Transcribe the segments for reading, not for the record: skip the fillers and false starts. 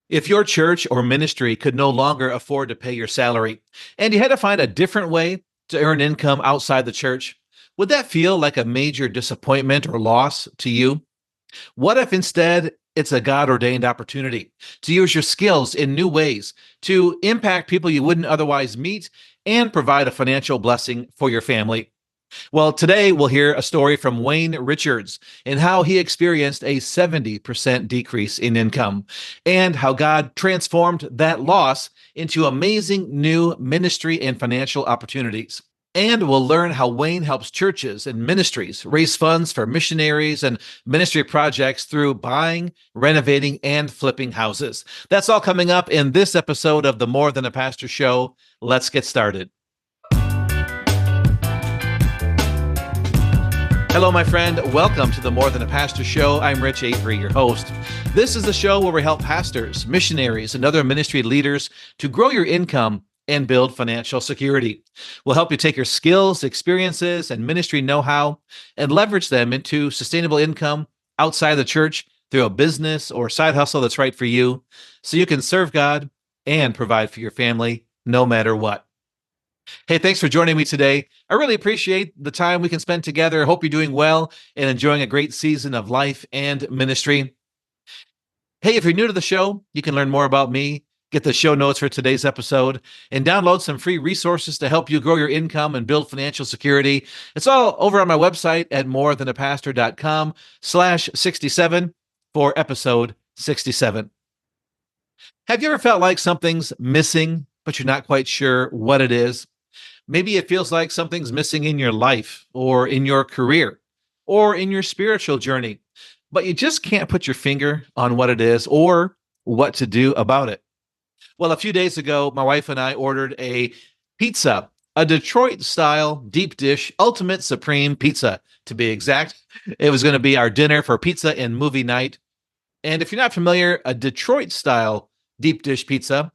If your church or ministry could no longer afford to pay your salary and you had to find a different way to earn income outside the church, would that feel like a major disappointment or loss to you? What if instead it's a God ordained opportunity to use your skills in new ways to impact people you wouldn't otherwise meet and provide a financial blessing for your family? Well, today we'll hear a story from Wayne Richards and how he experienced a 70% decrease in income and how God transformed that loss into amazing new ministry and financial opportunities. And we'll learn how Wayne helps churches and ministries raise funds for missionaries and ministry projects through buying, renovating, and flipping houses. That's all coming up in this episode of the More Than a Pastor Show. Let's get started. Hello, my friend. Welcome to the More Than a Pastor Show. I'm Rich Avery, your host. This is the show where we help pastors, missionaries, and other ministry leaders to grow your income and build financial security. We'll help you take your skills, experiences, and ministry know-how and leverage them into sustainable income outside the church through a business or side hustle that's right for you, so you can serve God and provide for your family no matter what. Hey, thanks for joining me today. I really appreciate the time we can spend together. I hope you're doing well and enjoying a great season of life and ministry. Hey, if you're new to the show, you can learn more about me, get the show notes for today's episode, and download some free resources to help you grow your income and build financial security. It's all over on my website at morethanapastor.com/67 for episode 67. Have you ever felt like something's missing, but you're not quite sure what it is? Maybe it feels like something's missing in your life or in your career or in your spiritual journey, but you just can't put your finger on what it is or what to do about it. Well, a few days ago, my wife and I ordered a pizza, a Detroit style deep dish, ultimate supreme pizza, to be exact. It was going to be our dinner for pizza and movie night. And if you're not familiar, a Detroit style deep dish pizza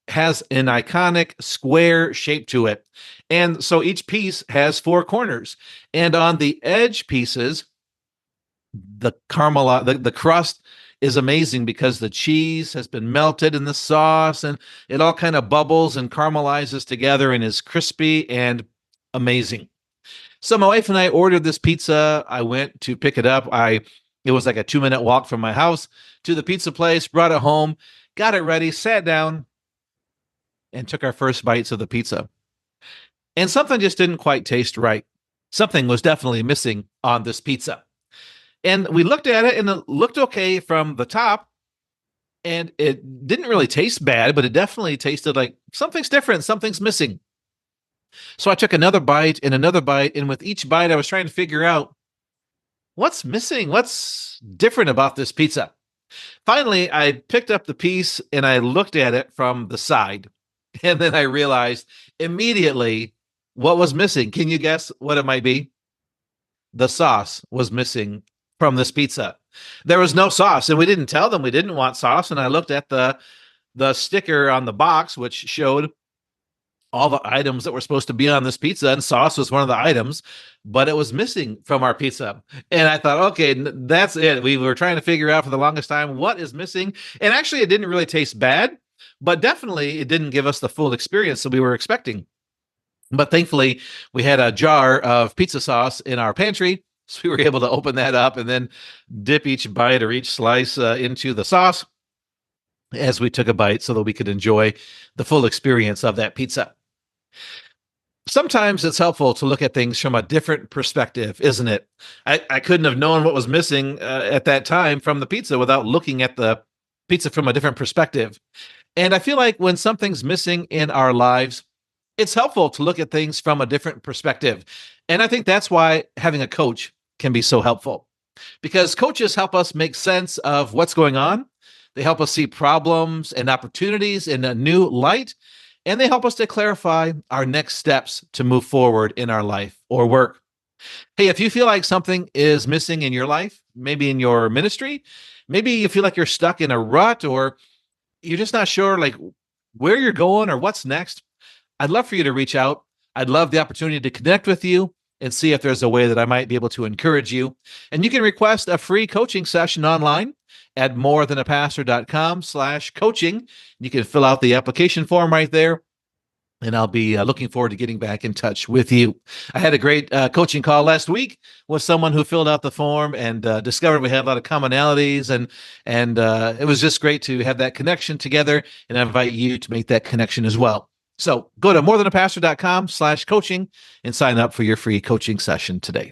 has an iconic square shape to it. And so each piece has four corners. And on the edge pieces, the the crust is amazing because the cheese has been melted in the sauce and it all kind of bubbles and caramelizes together and is crispy and amazing. So my wife and I ordered this pizza. I went to pick it up. It was like a 2-minute walk from my house to the pizza place, brought it home, got it ready, sat down, and took our first bites of the pizza. And something just didn't quite taste right. Something was definitely missing on this pizza. And we looked at it and it looked okay from the top. And it didn't really taste bad, but it definitely tasted like something's different, something's missing. So I took another bite and another bite. And with each bite, I was trying to figure out what's missing, what's different about this pizza. Finally, I picked up the piece and I looked at it from the side. And then I realized immediately what was missing. Can you guess what it might be? The sauce was missing from this pizza. There was no sauce, and we didn't tell them we didn't want sauce. And I looked at the sticker on the box, which showed all the items that were supposed to be on this pizza, and sauce was one of the items, but it was missing from our pizza. And I thought, okay, that's it. We were trying to figure out for the longest time what is missing. And actually, it didn't really taste bad, but definitely it didn't give us the full experience that we were expecting. But thankfully, we had a jar of pizza sauce in our pantry, so we were able to open that up and then dip each bite or each slice into the sauce as we took a bite so that we could enjoy the full experience of that pizza. Sometimes it's helpful to look at things from a different perspective, isn't it? I couldn't have known what was missing at that time from the pizza without looking at the pizza from a different perspective. And I feel like when something's missing in our lives, it's helpful to look at things from a different perspective. And I think that's why having a coach can be so helpful, because coaches help us make sense of what's going on. They help us see problems and opportunities in a new light, and they help us to clarify our next steps to move forward in our life or work. Hey, if you feel like something is missing in your life, maybe in your ministry, maybe you feel like you're stuck in a rut or you're just not sure like where you're going or what's next, I'd love for you to reach out. I'd love the opportunity to connect with you and see if there's a way that I might be able to encourage you. And you can request a free coaching session online at morethanapastor.com/coaching. You can fill out the application form right there. And I'll be looking forward to getting back in touch with you. I had a great coaching call last week with someone who filled out the form and discovered we had a lot of commonalities, and it was just great to have that connection together. And I invite you to make that connection as well. So go to morethanapastor.com/coaching and sign up for your free coaching session today.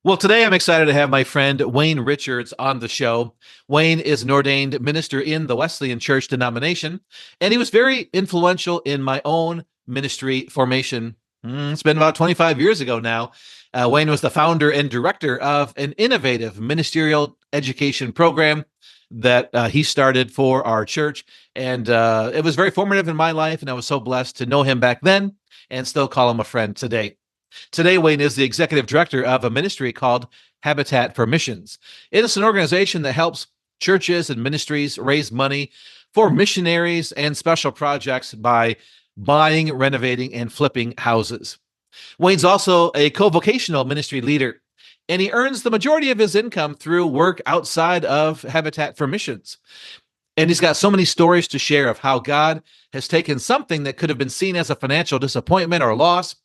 Well, today I'm excited to have my friend Wayne Richards on the show. Wayne is an ordained minister in the Wesleyan Church denomination, and he was very influential in my own ministry formation. It's been about 25 years ago now. Wayne was the founder and director of an innovative ministerial education program that he started for our church, and it was very formative in my life, and I was so blessed to know him back then and still call him a friend today. Today, Wayne is the executive director of a ministry called Habitat for Missions. It is an organization that helps churches and ministries raise money for missionaries and special projects by buying, renovating, and flipping houses. Wayne's also a co-vocational ministry leader, and he earns the majority of his income through work outside of Habitat for Missions. And he's got so many stories to share of how God has taken something that could have been seen as a financial disappointment or loss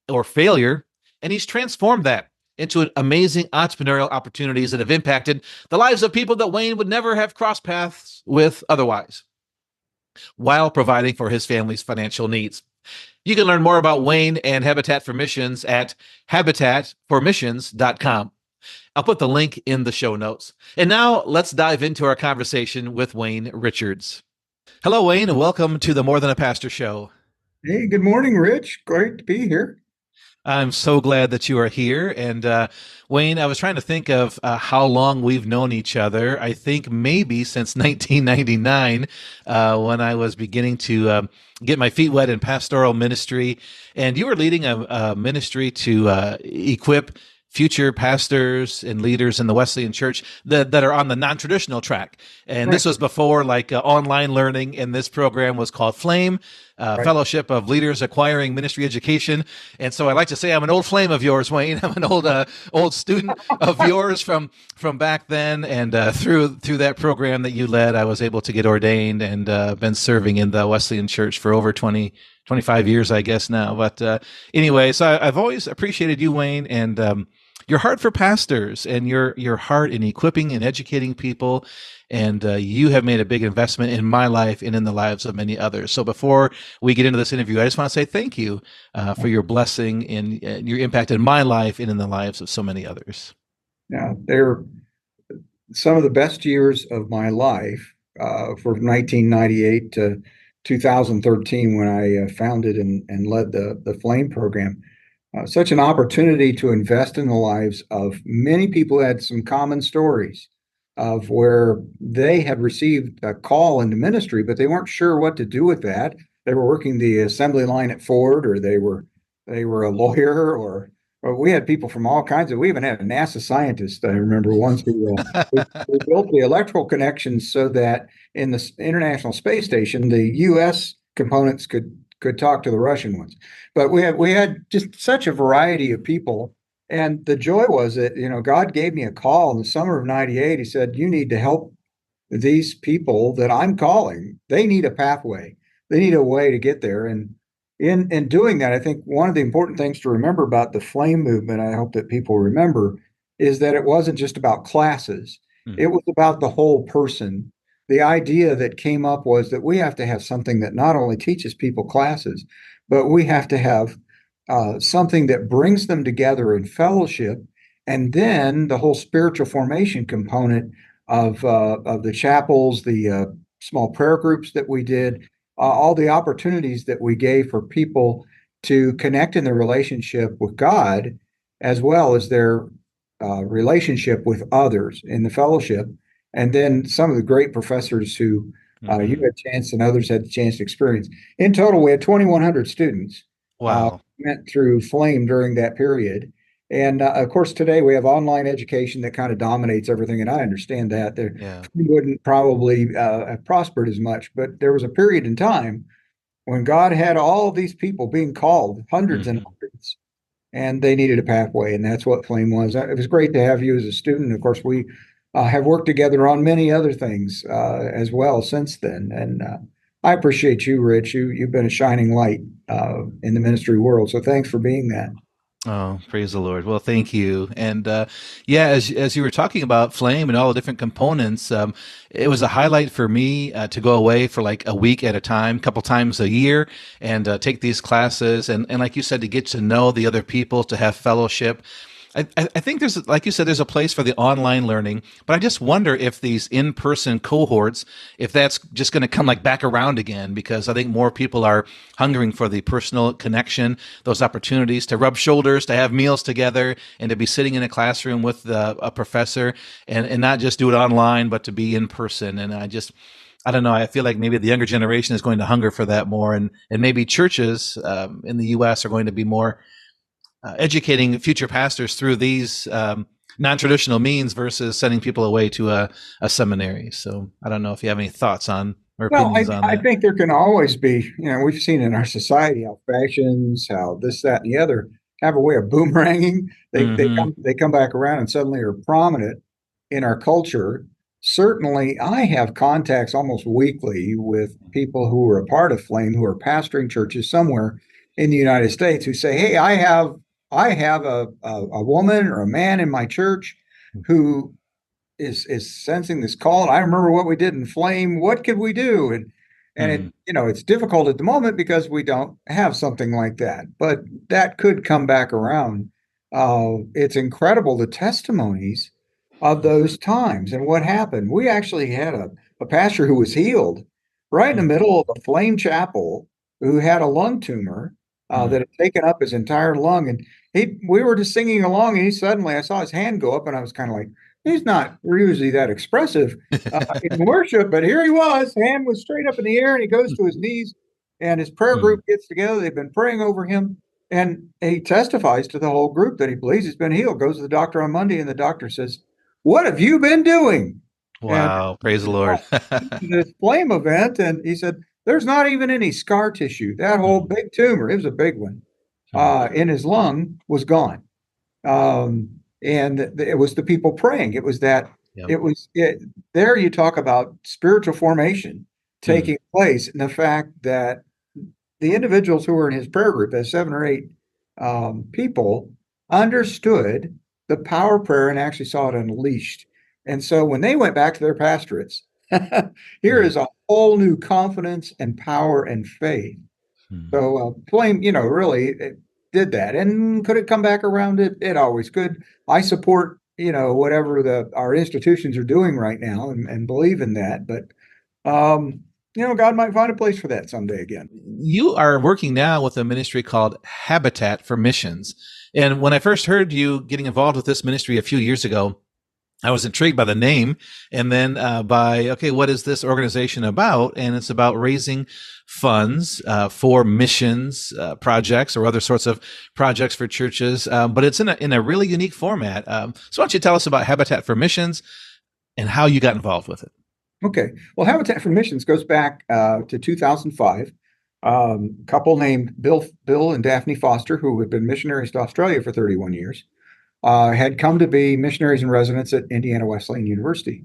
or failure, and he's transformed that into amazing entrepreneurial opportunities that have impacted the lives of people that Wayne would never have crossed paths with otherwise, while providing for his family's financial needs. You can learn more about Wayne and Habitat for Missions at habitatformissions.com. I'll put the link in the show notes. And now let's dive into our conversation with Wayne Richards. Hello, Wayne, and welcome to the More Than a Pastor show. Hey, good morning, Rich. Great to be here. I'm so glad that you are here. And Wayne, I was trying to think of how long we've known each other. I think maybe since 1999, when I was beginning to get my feet wet in pastoral ministry. And you were leading a ministry to equip future pastors and leaders in the Wesleyan Church that are on the non-traditional track. And Right. this was before online learning, and this program was called Flame, Right. Fellowship of Leaders Acquiring Ministry Education. And so I like to say I'm an old flame of yours, Wayne. I'm an old student of yours from back then. And through that program that you led, I was able to get ordained and been serving in the Wesleyan Church for over 25 years, I guess now. But anyway, so I've always appreciated you, Wayne, and your heart for pastors and your heart in equipping and educating people. And you have made a big investment in my life and in the lives of many others. So before we get into this interview, I just want to say thank you for your blessing and your impact in my life and in the lives of so many others. Now, they're some of the best years of my life, from 1998 to 2013, when I founded and led the Flame program. Such an opportunity to invest in the lives of many people who had some common stories of where they had received a call into ministry, but they weren't sure what to do with that. They were working the assembly line at Ford, or they were a lawyer, or we had people from all kinds of. We even had a NASA scientist. I remember once we built the electrical connections so that in the International Space Station, the U.S. components could talk to the Russian ones. But we had just such a variety of people. And the joy was that, God gave me a call in the summer of 98. He said, you need to help these people that I'm calling. They need a pathway. They need a way to get there. And in doing that, I think one of the important things to remember about the Flame movement, I hope that people remember, is that it wasn't just about classes. It was about the whole person. The idea that came up was that we have to have something that not only teaches people classes, but we have to have something that brings them together in fellowship, and then the whole spiritual formation component of the chapels, the small prayer groups that we did, all the opportunities that we gave for people to connect in their relationship with God, as well as their relationship with others in the fellowship. And then some of the great professors who you had a chance and others had the chance to experience. In total, we had 2,100 students. Wow. Went through Flame during that period. And of course, today we have online education that kind of dominates everything. And I understand that. Yeah. We wouldn't probably have prospered as much. But there was a period in time when God had all of these people being called, hundreds and hundreds, and they needed a pathway. And that's what Flame was. It was great to have you as a student. Of course, we have worked together on many other things as well since then. And I appreciate you, Rich. You've been a shining light in the ministry world. So thanks for being that. Oh, praise the Lord. Well, thank you. And yeah, as you were talking about Flame and all the different components, it was a highlight for me to go away for like a week at a time, a couple times a year, and take these classes. And like you said, to get to know the other people, to have fellowship. I think there's, like you said, there's a place for the online learning, but I just wonder if these in-person cohorts, if that's just going to come like back around again, because I think more people are hungering for the personal connection, those opportunities to rub shoulders, to have meals together, and to be sitting in a classroom with a professor, and not just do it online, but to be in person. And I don't know. I feel like maybe the younger generation is going to hunger for that more, and maybe churches in the U.S. are going to be more educating future pastors through these non-traditional means versus sending people away to a seminary. So I don't know if you have any thoughts on or Well, opinions on I that. think there can always be, we've seen in our society how fashions, how this, that, and the other have a way of boomeranging. Hmm. They come back around and suddenly are prominent in our culture. Certainly, I have contacts almost weekly with people who are a part of Flame, who are pastoring churches somewhere in the United States, who say, "Hey, I have a woman or a man in my church who is sensing this call. And I remember what we did in Flame. What could we do?" And Hmm. it, it's difficult at the moment because we don't have something like that. But that could come back around. It's incredible the testimonies of those times and what happened. We actually had a pastor who was healed right in the middle of a Flame chapel who had a lung tumor that had taken up his entire lung. And we were just singing along, and he suddenly, I saw his hand go up, and I was kind of like, he's not usually that expressive in worship, but here he was. Hand was straight up in the air, and he goes to his knees, and his prayer group gets together. They've been praying over him, and he testifies to the whole group that he believes he's been healed. Goes to the doctor on Monday, and the doctor says, "What have you been doing?" And Wow, praise the Lord. well, this Flame event, and he said, "There's not even any scar tissue. That whole Mhm. big tumor, it was a big one, Mhm. in his lung was gone." And it was the people praying. It was that Yep. it was it there you talk about spiritual formation Mm. taking place, and the fact that the individuals who were in his prayer group, as 7 or 8 people, understood the power of prayer and actually saw it unleashed. And so when they went back to their pastorates, here Mm. is a whole new confidence and power and faith. Mm. So Flame, really did that. And could it come back around? It always could. I support, whatever our institutions are doing right now and believe in that. But God might find a place for that someday again. You are working now with a ministry called Habitat for Missions. And when I first heard you getting involved with this ministry a few years ago, I was intrigued by the name, and then okay, what is this organization about? And it's about raising funds for missions projects or other sorts of projects for churches, but it's in a really unique format. So why don't you tell us about Habitat for Missions and how you got involved with it? Okay. Well, Habitat for Missions goes back to 2005. A couple named Bill and Daphne Foster, who had been missionaries to Australia for 31 years, had come to be missionaries in residence at Indiana Wesleyan University.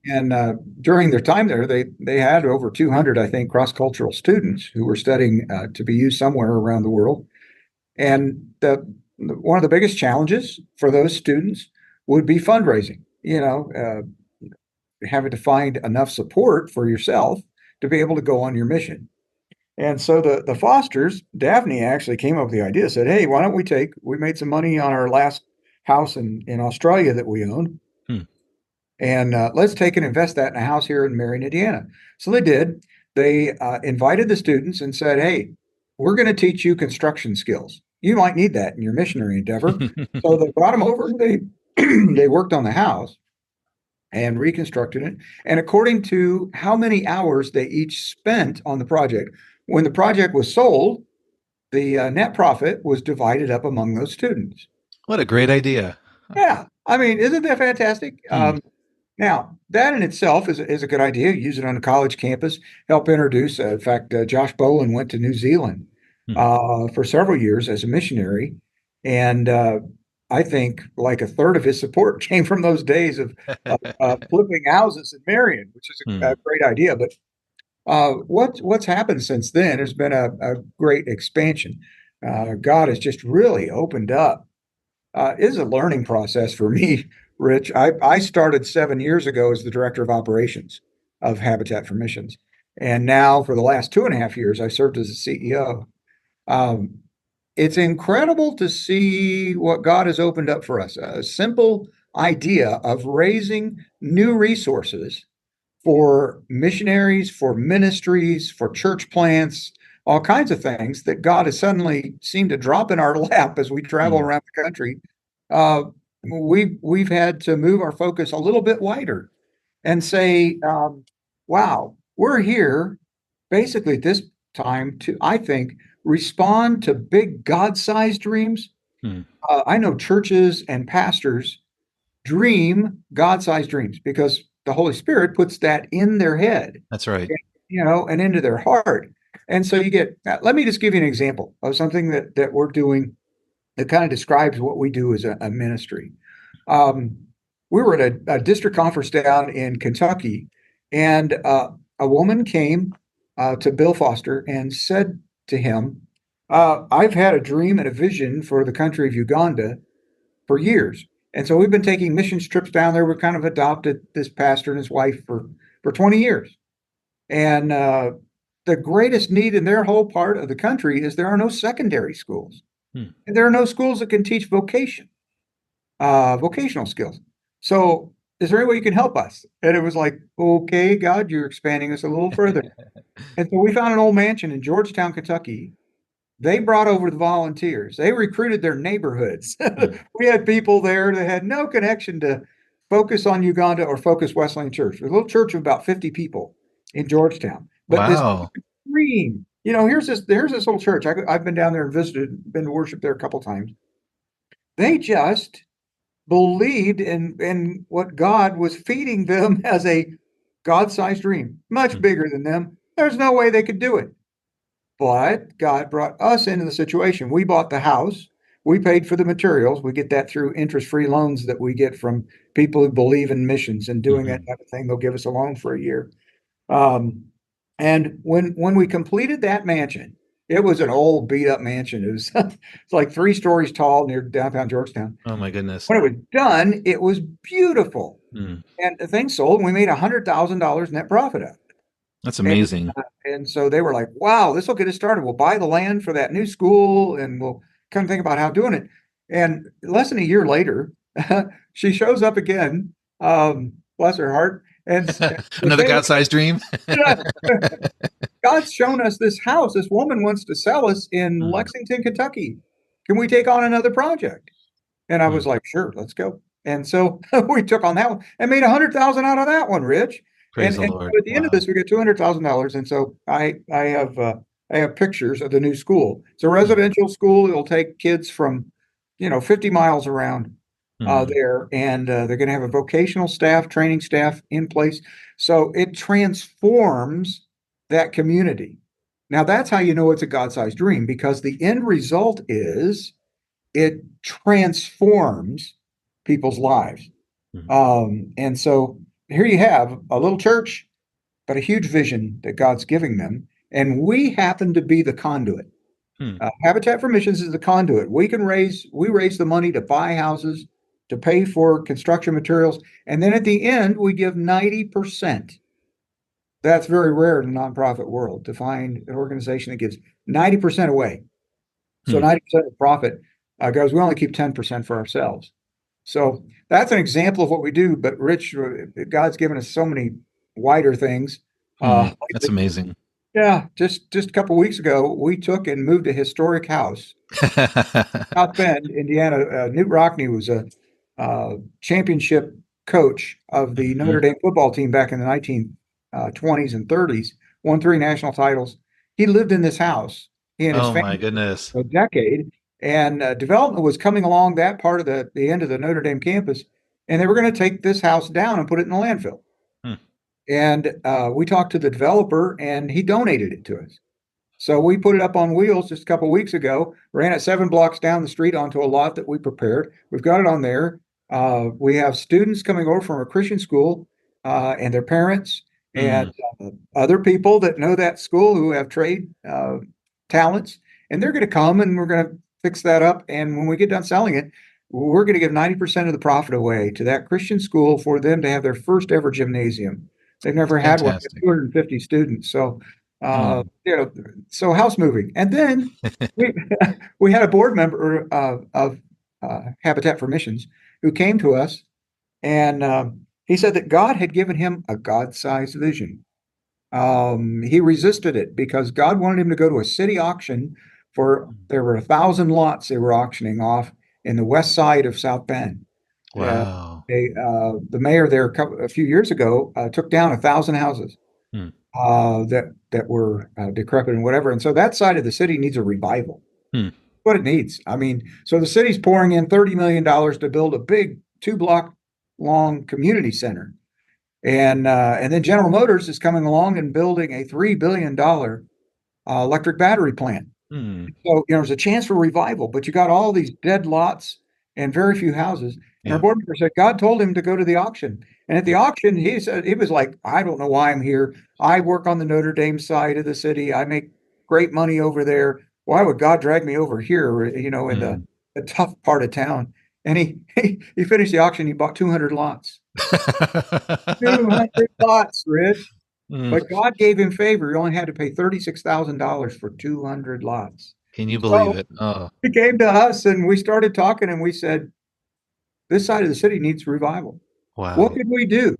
And during their time there, they had over 200, I think, cross-cultural students who were studying to be used somewhere around the world. And one of the biggest challenges for those students would be fundraising. Having to find enough support for yourself to be able to go on your mission. And so the Fosters, Daphne actually came up with the idea, said, "Hey, why don't we made some money on our last house in Australia that we owned, Hmm. and let's take and invest that in a house here in Marion, Indiana." So they did. They invited the students and said, "Hey, we're going to teach you construction skills. You might need that in your missionary endeavor." So they brought them over. They they worked on the house and reconstructed it. And according to how many hours they each spent on the project, when the project was sold, the net profit was divided up among those students. What a great idea. Yeah, I mean, isn't that fantastic? Hmm. Now, that in itself is a good idea. Use it on a college campus, help introduce. In fact, Josh Bolin went to New Zealand Hmm. for several years as a missionary, and I think like a third of his support came from those days of flipping houses in Marion, which is Hmm. a great idea. But what's happened since then has been a great expansion. God has just really opened up. It is a learning process for me, Rich. I started 7 years ago as the director of operations of Habitat for Missions. And now for the last 2.5 years, I served as the CEO. Um, it's incredible to see what God has opened up for us. A simple idea of raising new resources for missionaries, for ministries, for church plants, all kinds of things that God has suddenly seemed to drop in our lap as we travel Hmm. around the country. Uh, we've had to move our focus a little bit wider and say, "Wow, we're here basically at this time to, I think, respond to big God-sized dreams." Hmm. I know churches and pastors dream God-sized dreams because the Holy Spirit puts that in their head, That's right. and into their heart. And so you get, let me just give you an example of something that we're doing that kind of describes what we do as a ministry. Um, we were at a district conference down in Kentucky, and a woman came to Bill Foster and said to him, I've had a dream and a vision for the country of Uganda for years. And so we've been taking missions trips down there. We've kind of adopted this pastor and his wife for 20 years. And the greatest need in their whole part of the country is there are no secondary schools. Hmm. And there are no schools that can teach vocational skills. So is there any way you can help us? And it was like, okay, God, you're expanding us a little further. And so we found an old mansion in Georgetown, Kentucky. They brought over the volunteers. They recruited their neighborhoods. Hmm. We had people there that had no connection to Focus on Uganda or Focus Wesleyan Church. A little church of about 50 people in Georgetown. But this Wow. dream, here's this little church. I've been down there and visited, been to worship there a couple times. They just believed in what God was feeding them as a God-sized dream, much Hmm. bigger than them. There's no way they could do it. But God brought us into the situation. We bought the house. We paid for the materials. We get that through interest-free loans that we get from people who believe in missions and doing that Mhm. type of thing. They'll give us a loan for a year. Um, and when we completed that mansion, it was an old beat up mansion. It was it's like 3 stories tall near downtown Georgetown. Oh my goodness. When it was done, it was beautiful. Mm. And the thing sold, and we made $100,000 net profit out of it. That's And amazing. and so they were like, wow, this will get us started. We'll buy the land for that new school and we'll kind of think about how doing it. And less than a year later, she shows up again, bless her heart, and says, Another hey, God-sized dream. yeah, God's shown us this house. This woman wants to sell us in Mm. Lexington, Kentucky. Can we take on another project? And I was Mm. like, sure, let's go. And so we took on that one and made 100,000 out of that one, Rich. Praise the And Lord. so at the end of Wow. this, we get $200,000. And so I have pictures of the new school. It's a Mm. residential school. It'll take kids from 50 miles around Mm. there, and they're going to have a vocational staff, training staff in place. So it transforms that community. Now that's how you know it's a God-sized dream because the end result is it transforms people's lives. Mm. And so here you have a little church, but a huge vision that God's giving them. And we happen to be the conduit. Mm. Habitat for Missions is the conduit. We raise the money to buy houses, to pay for construction materials. And then at the end, we give 90%. That's very rare in the nonprofit world to find an organization that gives 90% away. So Mm. 90% of profit goes, we only keep 10% for ourselves. So that's an example of what we do. But Rich, God's given us so many wider things. Mm. That's Lately. amazing. Yeah, just a couple of weeks ago, we took and moved a historic house, South Bend, Indiana. Newt Rockney was a championship coach of the Mhm. Notre Dame football team back in the 1920s and 30s, won 3 national titles. He lived in this house, he and his Oh my family, goodness. a decade, and development was coming along that part of the end of the Notre Dame campus, and they were going to take this house down and put it in the landfill. Mm. And we talked to the developer, and he donated it to us. So we put it up on wheels just a couple of weeks ago, ran it 7 blocks down the street onto a lot that we prepared. We've got it on there. We have students coming over from a Christian school and their parents and Mm, other people that know that school who have trade talents. And they're going to come and we're going to fix that up. And when we get done selling it, we're going to give 90% of the profit away to that Christian school for them to have their first ever gymnasium. They've never had one, fantastic. 250 students. So, Mm. you know, so house moving. And then we, we had a board member of Habitat for Missions who came to us and he said that God had given him a God-sized vision. He resisted it because God wanted him to go to a city auction for there were 1,000 lots they were auctioning off in the west side of South Bend. Uh, Wow. the mayor there a few years ago took down 1,000 houses Mm. that were decrepit and whatever, and so that side of the city needs a revival. Hmm. What it needs, I mean, so the city's pouring in $30 million to build a big 2 block long community center. And then General Motors is coming along and building a $3 billion electric battery plant. Hmm. So, there's a chance for revival, but you got all these dead lots and very few houses. And our Yeah. board member said God told him to go to the auction. And at the auction, he said, he was like, I don't know why I'm here. I work on the Notre Dame side of the city. I make great money over there. Why would God drag me over here, in Mm. the tough part of town? And he finished the auction. He bought 200 lots. 200 lots, Rich. Mm. But God gave him favor. He only had to pay $36,000 for 200 lots. Can you believe So it? Oh, he came to us and we started talking and we said, this side of the city needs revival. What wow. could we do?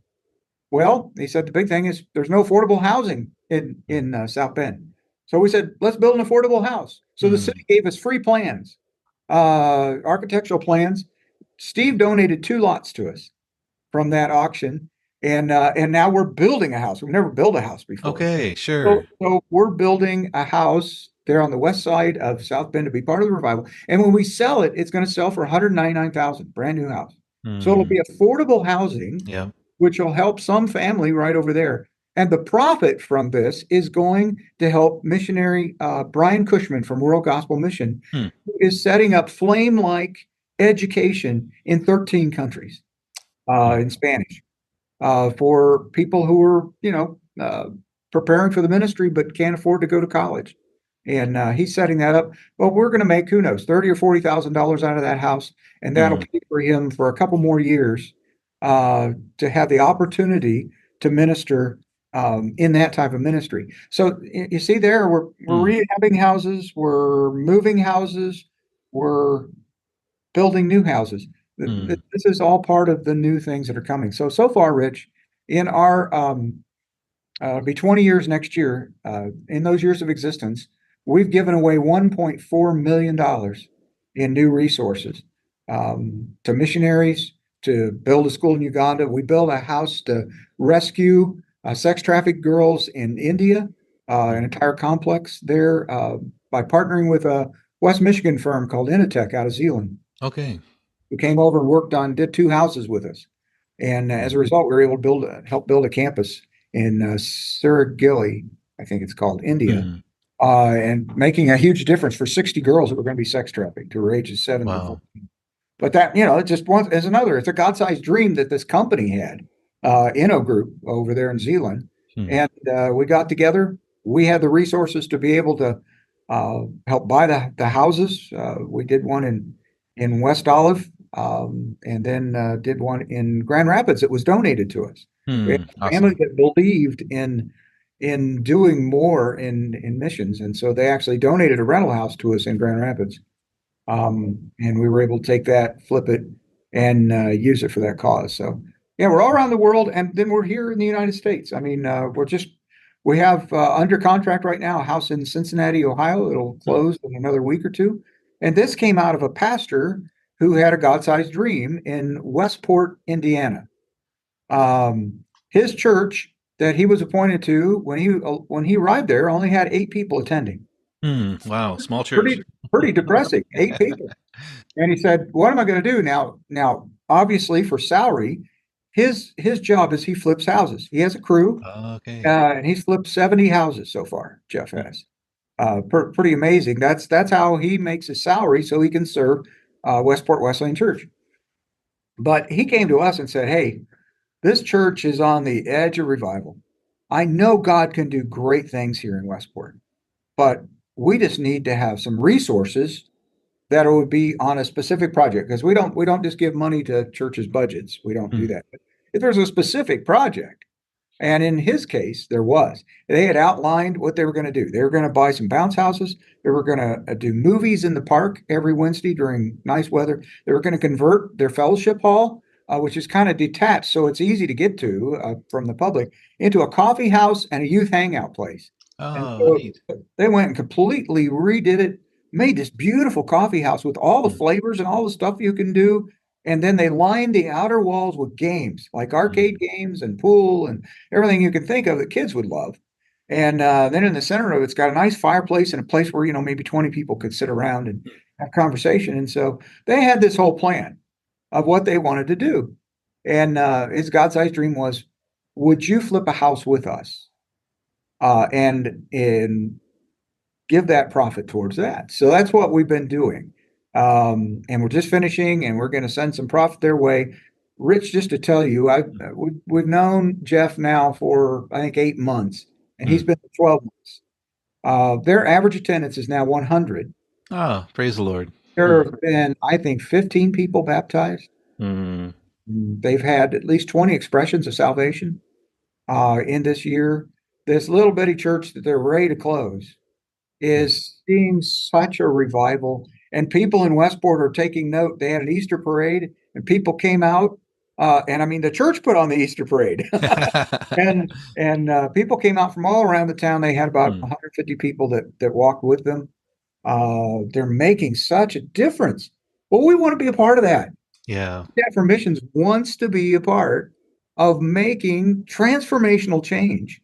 Well, he said the big thing is there's no affordable housing in South Bend. So we said, let's build an affordable house. So the Mm. city gave us free plans, architectural plans. Steve donated 2 lots to us from that auction, and now we're building a house. We've never built a house before. Okay, So, sure. so we're building a house there on the west side of South Bend to be part of the revival. And when we sell it, it's going to sell for 199,000, brand new house. So it'll Mm. be affordable housing, Yeah. which will help some family right over there. And the profit from this is going to help missionary Brian Cushman from World Gospel Mission, Hmm. who is setting up flame-like education in 13 countries Hmm. in Spanish for people who are, preparing for the ministry but can't afford to go to college. And he's setting that up. Well, we're going to make, who knows, 30 or $40,000 out of that house, and that'll Mm. pay for him for a couple more years to have the opportunity to minister in that type of ministry. So you see, there we're Mm. rehabbing houses, we're moving houses, we're building new houses. Mm. This is all part of the new things that are coming. So far, Rich, in our be 20 years next year. In those years of existence, we've given away $1.4 million in new resources to missionaries, to build a school in Uganda. We built a house to rescue sex trafficked girls in India, an Mm. entire complex there by partnering with a West Michigan firm called Initech out of Zealand, Okay. who came over and did 2 houses with us. And as Mm. a result, we were able to help build a campus in Surigili, I think it's called, India, Mm. and making a huge difference for 60 girls that were going to be sex trafficked who were ages 7 to Wow. 14. But that, it just one as another. It's a God-sized dream that this company had, Inno Group over there in Zealand, Mm. and we got together. We had the resources to be able to help buy the houses. We did one in West Olive, and then did one in Grand Rapids that was donated to us. We had Mm. a family Awesome. that believed in doing more in missions, and so they actually donated a rental house to us in Grand Rapids. And we were able to take that, flip it, and use it for that cause. So yeah, we're all around the world, and then we're here in the United States. I mean, we have under contract right now a house in Cincinnati, Ohio. It'll Mm. close in another week or two. And this came out of a pastor who had a God-sized dream in Westport, Indiana. His church that he was appointed to when he arrived there only had 8 people attending. Mm. Wow. Small church. Pretty depressing. 8 people. And he said, "What am I going to do now?" Now, obviously, for salary, his job is he flips houses. He has a crew, Okay. and he's flipped 70 houses so far. Jeff Mm. has. Pretty amazing. That's how he makes his salary so he can serve Westport Wesleyan Church. But he came to us and said, "Hey, this church is on the edge of revival. I know God can do great things here in Westport, but we just need to have some resources that would be on a specific project because we don't just give money to churches' budgets. We don't do Hmm. that. But if there's a specific project, and in his case, there was. They had outlined what they were going to do. They were going to buy some bounce houses. They were going to do movies in the park every Wednesday during nice weather. They were going to convert their fellowship hall, which is kind of detached, so it's easy to get to from the public, into a coffee house and a youth hangout place. And Oh, so neat. they went and completely redid it, made this beautiful coffee house with all the Hmm. flavors and all the stuff you can do. And then they lined the outer walls with games like arcade Hmm. games and pool and everything you can think of that kids would love. And then in the center of it's got a nice fireplace and a place where, maybe 20 people could sit around and have conversation. And so they had this whole plan of what they wanted to do. And his God-sized dream was, would you flip a house with us? And give that profit towards that. So that's what we've been doing. And we're just finishing and we're going to send some profit their way. Rich, just to tell you, we've known Jeff now for, I think, 8 months, and Hmm. he's been 12 months. Their average attendance is now 100. Oh, praise the Lord. Hmm. There have been, I think, 15 people baptized. Hmm. They've had at least 20 expressions of salvation in this year. This little bitty church that they're ready to close Hmm. is seeing such a revival. And people in Westport are taking note. They had an Easter parade, and people came out. And I mean, the church put on the Easter parade, and people came out from all around the town. They had about Hmm. 150 people that walked with them. They're making such a difference. Well, we want to be a part of that. Yeah. Staff for Missions wants to be a part of making transformational change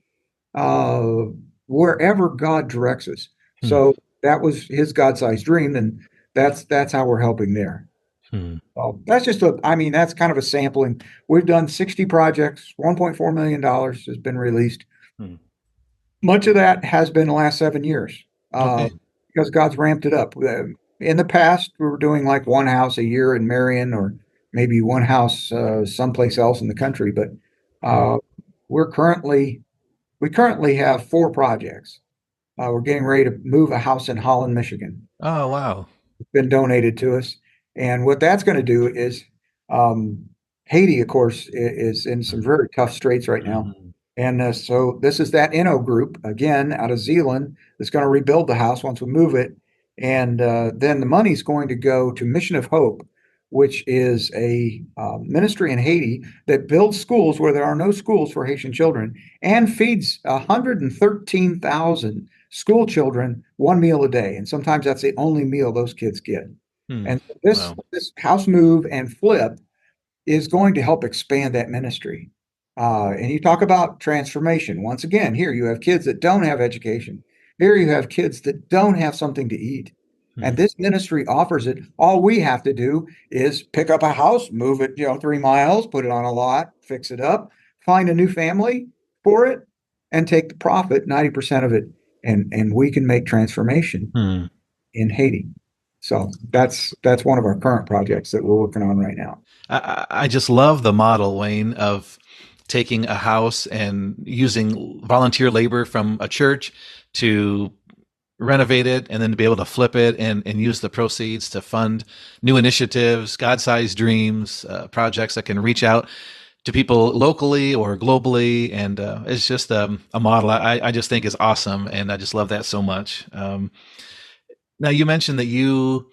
uh, wherever God directs us. Hmm. So that was his God-sized dream, and that's how we're helping there. Hmm. That's just I mean, that's kind of a sampling. We've done 60 projects, $1.4 million has been released. Hmm. Much of that has been the last 7 years Okay. because God's ramped it up. In the past, we were doing like one house a year in Marion or maybe one house someplace else in the country, but Hmm. uh, we're currently we currently have 4 projects. We're getting ready to move a house in Holland, Michigan. Oh, wow. It's been donated to us. And what that's going to do is um, Haiti, of course, is in some very tough straits right now. Mhm. And so this is that Inno group, again, out of Zealand, that's going to rebuild the house once we move it. And then the money's going to go to Mission of Hope, which is a ministry in Haiti that builds schools where there are no schools for Haitian children and feeds 113,000 school children one meal a day. And sometimes that's the only meal those kids get. Hmm. And this Wow. this house move and flip is going to help expand that ministry. And you talk about transformation. Once again, here you have kids that don't have education. Here you have kids that don't have something to eat. Hmm. And this ministry offers it. All we have to do is pick up a house, move it, 3 miles, put it on a lot, fix it up, find a new family for it, and take the profit, 90% of it, and we can make transformation Hmm. in Haiti. So that's one of our current projects that we're working on right now. I just love the model, Wayne, of taking a house and using volunteer labor from a church to renovate it and then to be able to flip it and use the proceeds to fund new initiatives, God-sized dreams, projects that can reach out to people locally or globally. And it's just a model I just think is awesome. And I just love that so much. Now, you mentioned that you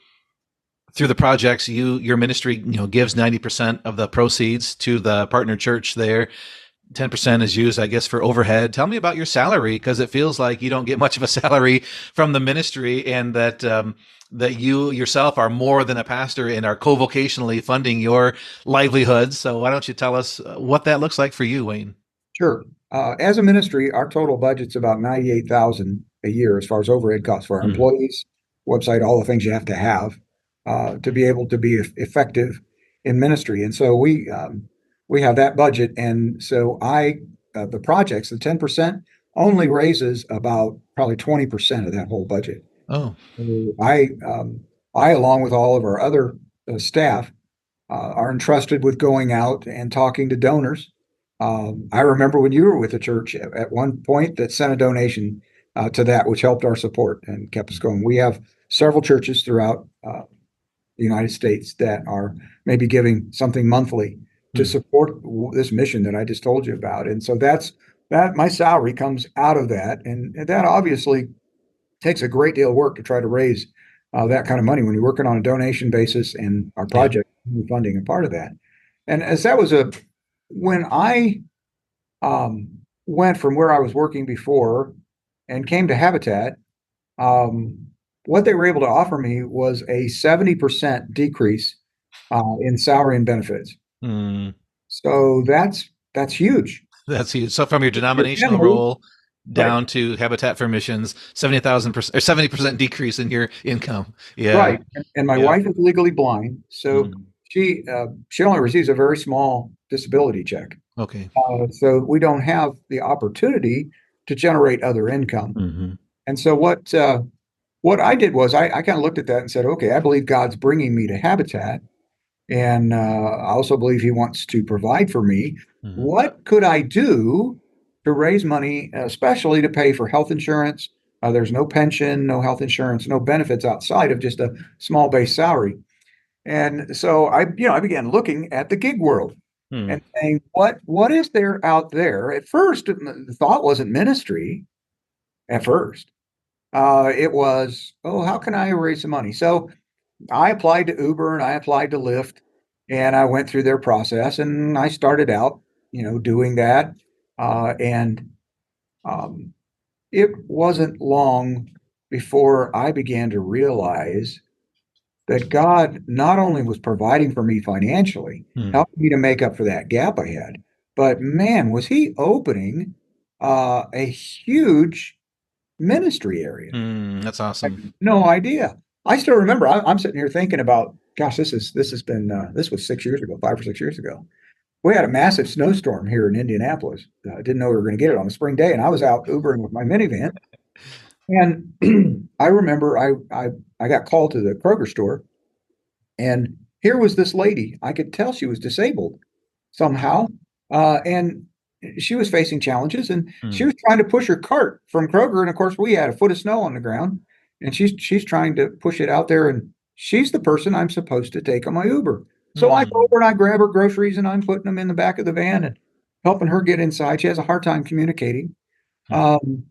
through the projects your ministry gives 90% of the proceeds to the partner church there. 10% is used, I guess, for overhead. Tell me about your salary, because it feels like you don't get much of a salary from the ministry, and that you yourself are more than a pastor and are co-vocationally funding your livelihood. So why don't you tell us what that looks like for you, Wayne? Sure. As a ministry, our total budget's about 98,000 a year as far as overhead costs for our Mm, employees, website, all the things you have to have to be able to be effective in ministry. And so we have that budget. And so the projects, the 10%, only raises about probably 20% of that whole budget. Oh. So I, along with all of our other staff, are entrusted with going out and talking to donors. I remember when you were with the church at one point that sent a donation to that, which helped our support and kept us going. We have several churches throughout the United States that are maybe giving something monthly to Hmm. support this mission that I just told you about. And so that's that my salary comes out of that. And that obviously takes a great deal of work to try to raise that kind of money when you're working on a donation basis and our Yeah. project funding a part of that. And as that was when I um, went from where I was working before and came to Habitat, um, what they were able to offer me was a 70% decrease in salary and benefits. Hmm. So that's huge. That's huge. So from your Your denominational family, role right? down to Habitat for Missions, 70,000% or 70% decrease in your income. Yeah. Right. And my Yeah. wife is legally blind, so Mm. she only receives a very small disability check. Okay. So we don't have the opportunity to generate other income. Hmm. And so what I did was I kind of looked at that and said, okay, I believe God's bringing me to Habitat, and I also believe He wants to provide for me. Hmm. What could I do to raise money, especially to pay for health insurance? There's no pension, no health insurance, no benefits outside of just a small base salary. And so I began looking at the gig world Hmm. and saying, what is there out there? At first, the thought wasn't ministry. At first, it was, oh, how can I raise some money? So I applied to Uber and I applied to Lyft, and I went through their process, and I started out, doing that, and um, it wasn't long before I began to realize that God not only was providing for me financially, Hmm. helping me to make up for that gap I had, but man, was He opening a huge ministry area. Hmm. That's I awesome. had no idea. I still remember. I'm sitting here thinking about, gosh, this has been this was 6 years ago, 5 or 6 years ago. We had a massive snowstorm here in Indianapolis. I didn't know we were going to get it on a spring day, and I was out Ubering with my minivan. And I remember I got called to the Kroger store, and here was this lady. I could tell she was disabled somehow. And she was facing challenges, and she Hmm. was trying to push her cart from Kroger. And of course, we had a foot of snow on the ground, and she's trying to push it out there. And she's the person I'm supposed to take on my Uber. So I go Hmm. over and I grab her groceries, and I'm putting them in the back of the van and helping her get inside. She has a hard time communicating. Hmm. Um,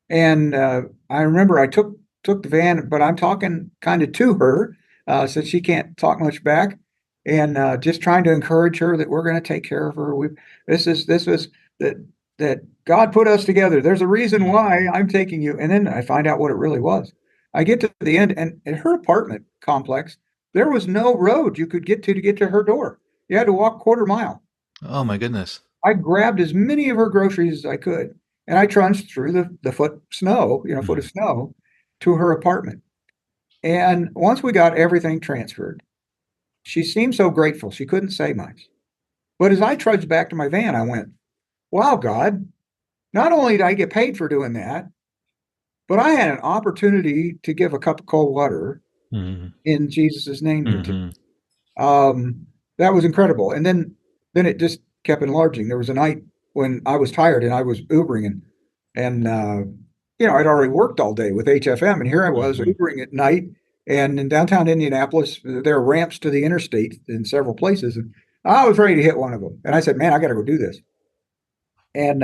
and I remember I took the van, but I'm talking kind of to her, since she can't talk much back, and just trying to encourage her that we're going to take care of her. This was that that God put us together. There's a reason why Hmm. I'm taking you. And then I find out what it really was. I get to the end, and at her apartment complex, there was no road you could get to her door. You had to walk quarter mile. Oh my goodness. I grabbed as many of her groceries as I could, and I trudged through the foot of Hmm. snow to her apartment. And once we got everything transferred, she seemed so grateful. She couldn't say much. But as I trudged back to my van, I went, wow, God, not only did I get paid for doing that, but I had an opportunity to give a cup of cold water Hmm. in Jesus' name here too. Hmm. That was incredible. And then it just kept enlarging. There was a night when I was tired and I was Ubering, and I'd already worked all day with HFM, and here I was Hmm. Ubering at night. And in downtown Indianapolis, there are ramps to the interstate in several places, and I was ready to hit one of them. And I said, "Man, I got to go do this." And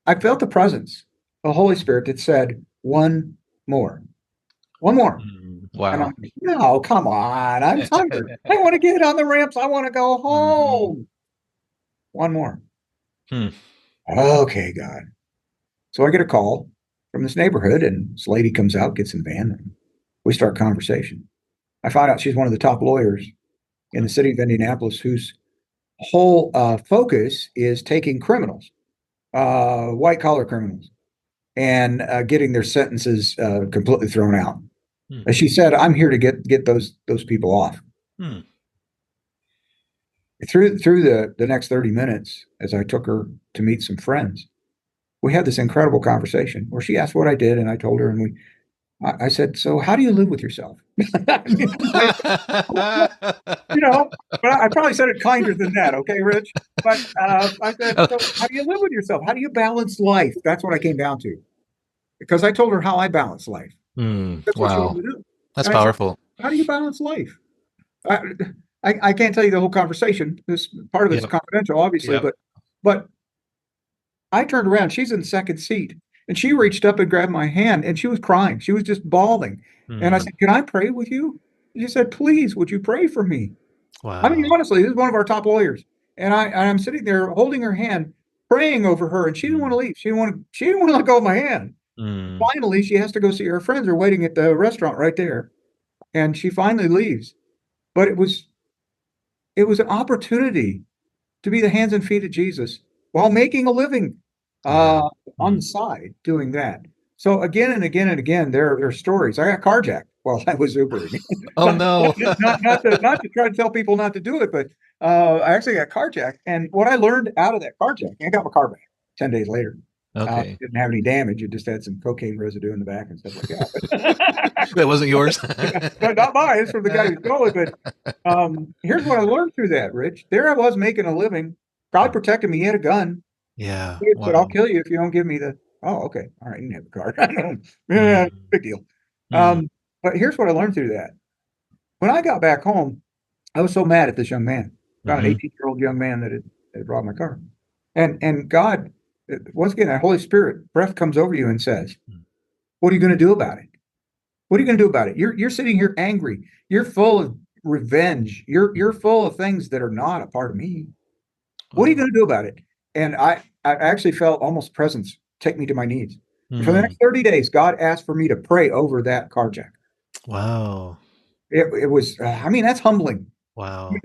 I felt the presence, the Holy Spirit that said, more, one more." Hmm. And I'm Wow. like, no, come on. I'm tired. I want to get on the ramps. I want to go Hmm. home. One more. Hmm. Okay, God. So I get a call from this neighborhood, and this lady comes out, gets in the van, and we start conversation. I find out she's one of the top lawyers in the city of Indianapolis whose whole focus is taking criminals, white collar criminals, and getting their sentences completely thrown out. Hmm. As she said, I'm here to get those people off. Hmm. Through the next 30 minutes, as I took her to meet some friends, we had this incredible conversation where she asked what I did, and I told her, and I said, "So how do you live with yourself?" I mean, you know, but I probably said it kinder than that. Okay, Rich. But I said, "So how do you live with yourself? How do you balance life?" That's what I came down to because I told her how I balance life. That's what she Wow. wanted to do. That's And I said, powerful. "How do you balance life?" I, I can't tell you the whole conversation. This part of it's Yep. confidential, obviously, Yep. but I turned around. She's in the second seat, and she reached up and grabbed my hand, and she was crying. She was just bawling. And I Mm. said, "Can I pray with you?" She said, "Please, would you pray for me?" I mean, Wow. honestly, this is one of our top lawyers, and I'm sitting there holding her hand, praying over her, and she didn't want Mm. to leave. She didn't want to let go of my hand. Mm. Finally, she has to go see her friends are waiting at the restaurant right there, and she finally leaves. But it was an opportunity to be the hands and feet of Jesus while making a living Yeah. on Mm. the side doing that. So again and again and again, there are stories. I got carjacked while I was Ubering. Oh no. Not to try to tell people not to do it, but I actually got carjacked. And what I learned out of that carjacking, I got my car back 10 days later. Okay. Didn't have any damage. It just had some cocaine residue in the back and stuff like that. That wasn't yours. Not mine. It's from the guy who stole it. But here's what I learned through that, Rich. There I was making a living. God protected me. He had a gun. Yeah. He said, "I'll Wow. kill you if you don't give me the." Oh, okay. All right. You can have the car. Yeah, Mm. big deal. Mm. But here's what I learned through that. When I got back home, I was so mad at this young man, about an Mm-hmm. 18-year-old young man that had robbed my car. And God, once again, that Holy Spirit breath comes over you and says, "What are you going to do about it? What are you going to do about it? You're sitting here angry. You're full of revenge. You're full of things that are not a part of me. What are you Wow. going to do about it?" And I actually felt almost presence take me to my knees. And for the Mm. next 30 days, God asked for me to pray over that carjack. Wow. It was, I mean, that's humbling. Wow. Yep.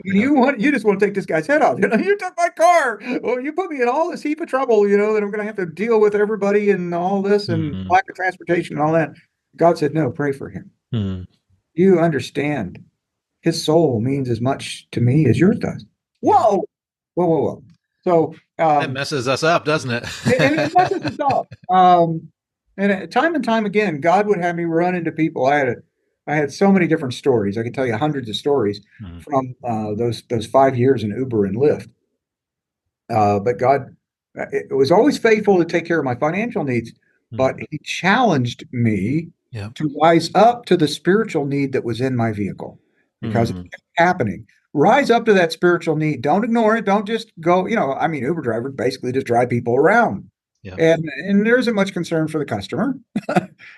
You just want to take this guy's head off. You took my car. Well, you put me in all this heap of trouble, that I'm going to have to deal with everybody and all this and Mm. lack of transportation and all that. God said, "No, pray for him. Mm. You understand his soul means as much to me as yours does." Yeah. Whoa, whoa, whoa, whoa. So, That messes us up, doesn't it? and it messes us up. And time and time again, God would have me run into people. I had so many different stories. I could tell you hundreds of stories Mm. from those 5 years in Uber and Lyft. But God it was always faithful to take care of my financial needs, but Mm. He challenged me Yep. to rise up to the spiritual need that was in my vehicle because it Mm. kept happening. Rise up to that spiritual need. Don't ignore it. Don't just go, I mean, Uber drivers basically just drive people around. Yep. And there isn't much concern for the customer,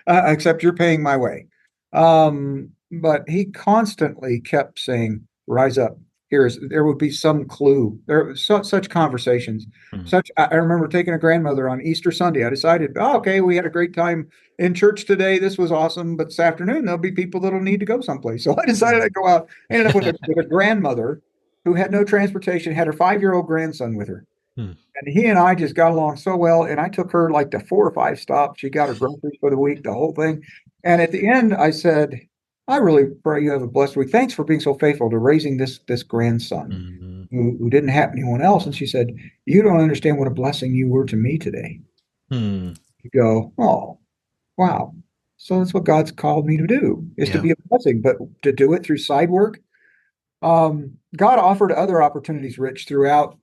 except you're paying my way. But he constantly kept saying, "Rise up." There would be some clue. There was such conversations. Mm. I remember taking a grandmother on Easter Sunday. I decided, oh, okay, we had a great time in church today. This was awesome. But this afternoon, there'll be people that'll need to go someplace. So I decided I'd go out. I ended up with a grandmother who had no transportation, had her 5-year-old grandson with her. Mm. And he and I just got along so well. And I took her like to 4 or 5 stops. She got her groceries for the week, the whole thing. And at the end, I said, "I really pray you have a blessed week. Thanks for being so faithful to raising this grandson Mm. who didn't have anyone else." And she said, "You don't understand what a blessing you were to me today." Mm. You go, "Oh, wow." So that's what God's called me to do, is to Yeah. be a blessing, but to do it through side work. God offered other opportunities, Rich, throughout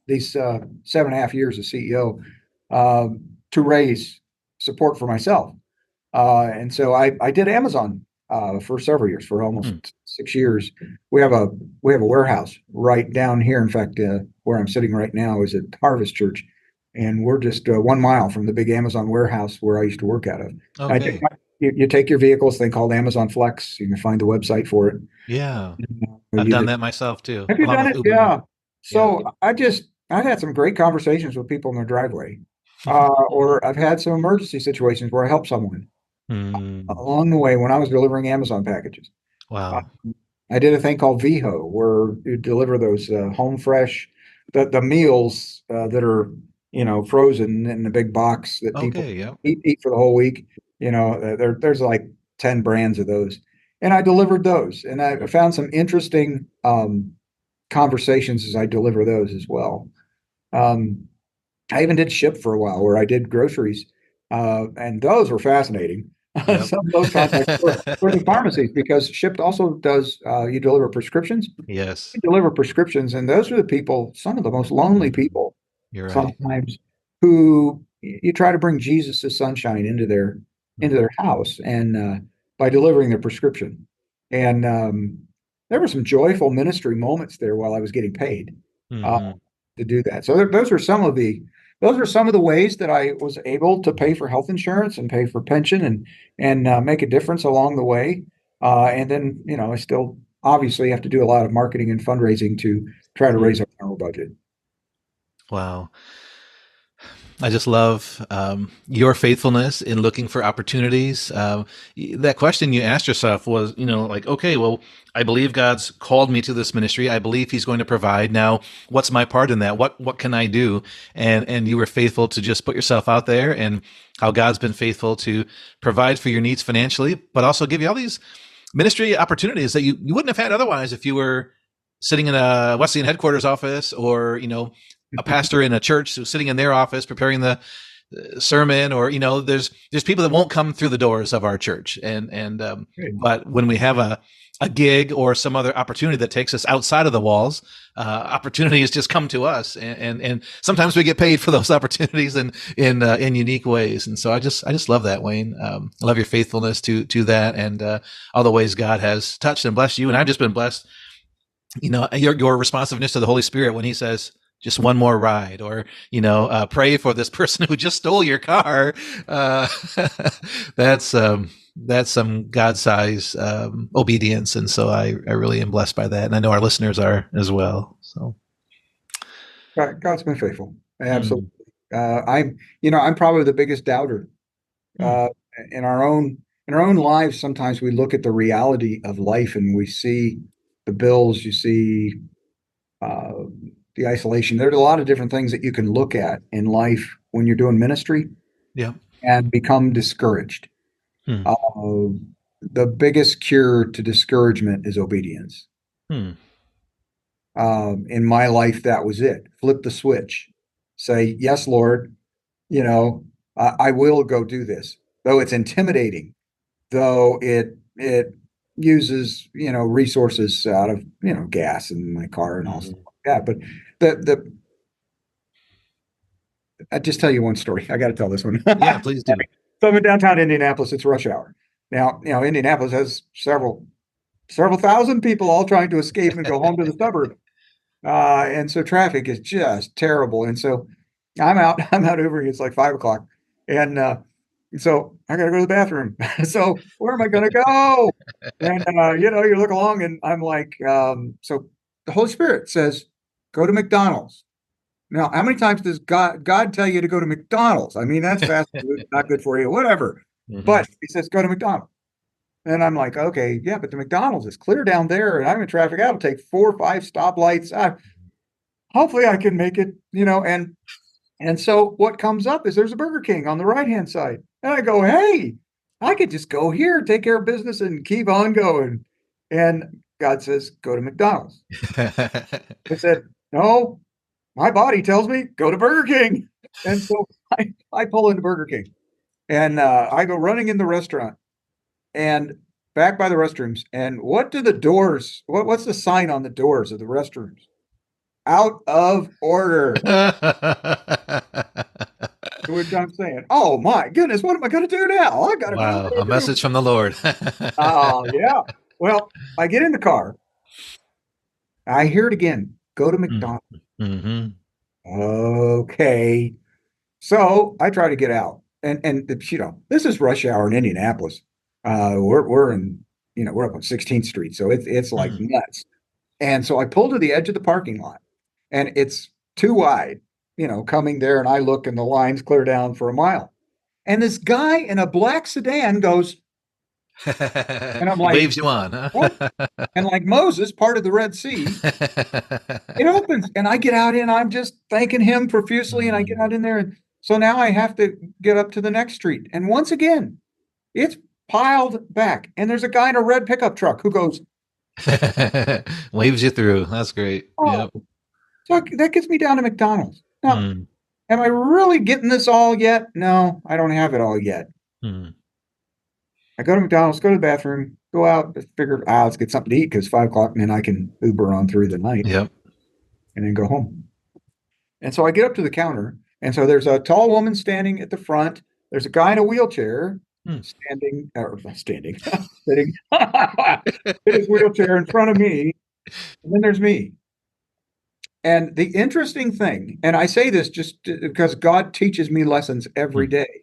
these 7.5 years as CEO, to raise support for myself. And so I did Amazon for several years, for Mm. almost 6 years. We have a we have a warehouse right down here. In fact, where I'm sitting right now is at Harvest Church, and we're just 1 mile from the big Amazon warehouse where I used to work out of. I take Okay. you take your vehicles, thing called Amazon Flex. You can find the website for it. Yeah. I've Use done it. that myself too, Have you along done with it? Ubering. Yeah. Yeah. So I've had some great conversations with people in their driveway, or I've had some emergency situations where I help someone Mm. along the way when I was delivering Amazon packages. Uh, Wow. I did a thing called VHO where you deliver those home fresh, the meals that are frozen in the big box that people Okay. Yep. eat for the whole week. There's like 10 brands of those, and I delivered those, and I found some interesting conversations as I deliver those as well. Um, I even did ship for a while where I did groceries, and those were fascinating. Yep. Some of those contracts were the pharmacies because Shipped also does you deliver prescriptions. Yes. You deliver prescriptions, and those are the people, some of the most lonely Mhm. people You're right. sometimes, who you try to bring Jesus' sunshine into Mhm. their house, and by delivering their prescription. And there were some joyful ministry moments there while I was getting paid. Uh, Mhm. to do that. So those are some of the ways that I was able to pay for health insurance and pay for pension and make a difference along the way. And then I still obviously have to do a lot of marketing and fundraising to try to raise Mm. our budget. Wow. I just love your faithfulness in looking for opportunities. That question you asked yourself was, like, okay, well, I believe God's called me to this ministry. I believe He's going to provide. Now, what's my part in that? What can I do? And you were faithful to just put yourself out there, and how God's been faithful to provide for your needs financially, but also give you all these ministry opportunities that you wouldn't have had otherwise if you were sitting in a Wesleyan headquarters office, or a pastor in a church who's sitting in their office preparing the sermon, or there's people that won't come through the doors of our church, and Great. but when we have a gig or some other opportunity that takes us outside of the walls, opportunities just come to us, and sometimes we get paid for those opportunities in unique ways. And so I just love that, Wayne. I love your faithfulness to that, and all the ways God has touched and blessed you. And I've just been blessed, your responsiveness to the Holy Spirit when He says, just one more ride, or pray for this person who just stole your car. uh, that's that's some God-sized obedience, and so I really am blessed by that, and I know our listeners are as well. So God's been faithful. Absolutely. mm, I'm probably the biggest doubter. mm, Uh, in our own in our own lives, sometimes we look at the reality of life and we see the bills, you see uh, the isolation. There's a lot of different things that you can look at in life when you're doing ministry yeah. and become discouraged. Hmm. Uh, the biggest cure to discouragement is obedience. Hmm. In my life, that was it. Flip the switch. Say, yes, Lord, I will go do this, though it's intimidating, though it uses, resources out of, gas in my car and all stuff Mhm. like that. But the I'll just tell you one story. I got to tell this one. Yeah, please do. So I'm in downtown Indianapolis. It's rush hour. Now, Indianapolis has several thousand people all trying to escape and go home to the suburb. And so traffic is just terrible. And so I'm out over here. It's like 5 o'clock. And so I got to go to the bathroom. So where am I going to go? And, you look along and I'm like, so the Holy Spirit says, go to McDonald's. Now, how many times does God tell you to go to McDonald's? I mean, that's fast food, not good for you, whatever. Mhm. But He says, go to McDonald's. And I'm like, okay, yeah, but the McDonald's is clear down there and I'm in traffic. I'll take 4 or 5 stoplights. Hopefully I can make it, and so what comes up is there's a Burger King on the right-hand side. And I go, hey, I could just go here, take care of business and keep on going. And God says, go to McDonald's. I said, no, my body tells me go to Burger King. And so I pull into Burger King and I go running in the restaurant and back by the restrooms. And what do the doors, what's the sign on the doors of the restrooms? Out of order. To which I'm saying, oh my goodness, what am I going to do now? I got to go to Wow, the a bathroom. message from the Lord. Oh, yeah. Well, I get in the car. I hear it again. Go to Mm. McDonald's. Mhm. Okay. So I try to get out. And this is rush hour in Indianapolis. We're in, we're up on 16th Street. So it's like Mm. nuts. And so I pull to the edge of the parking lot and it's too wide, coming there. And I look and the line's clear down for a mile. And this guy in a black sedan goes, and I'm He like, waves you on, what? huh? And like Moses, part of the Red Sea, it opens. And I get out in, I'm just thanking him profusely. And I get Mm. out in there. And so now I have to get up to the next street. And once again, it's piled back. And there's a guy in a red pickup truck who goes, Waves you through. That's great. oh, Yep. so that gets me down to McDonald's. Now, Mm. Am I really getting this all yet? No, I don't have it all yet. Mm. I go to McDonald's, go to the bathroom, go out, figure, let's get something to eat because 5 o'clock, and then I can Uber on through the night Yep. and then go home. And so I get up to the counter, and so there's a tall woman standing at the front. There's a guy in a wheelchair Mm. standing, or standing, sitting in his wheelchair in front of me, and then there's me. And the interesting thing, and I say this just because God teaches me lessons every Mm. day.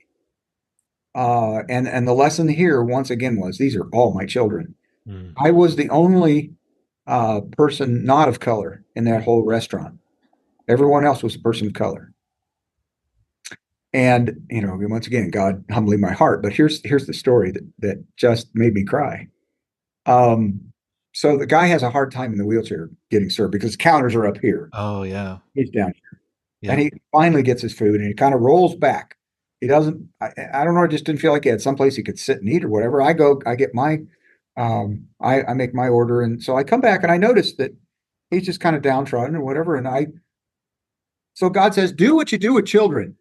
And the lesson here once again was these are all my children. Mm. I was the only person not of color in that whole restaurant. Everyone else was a person of color. And once again, God humbling my heart. But here's the story that just made me cry. Um, so the guy has a hard time in the wheelchair getting served because counters are up here. Oh, yeah. He's down here. And Yep. he finally gets his food and he kind of rolls back. He doesn't, I don't know, I just didn't feel like he had someplace he could sit and eat or whatever. I get my, I make my order. And so I come back and I notice that he's just kind of downtrodden or whatever. So God says, do what you do with children.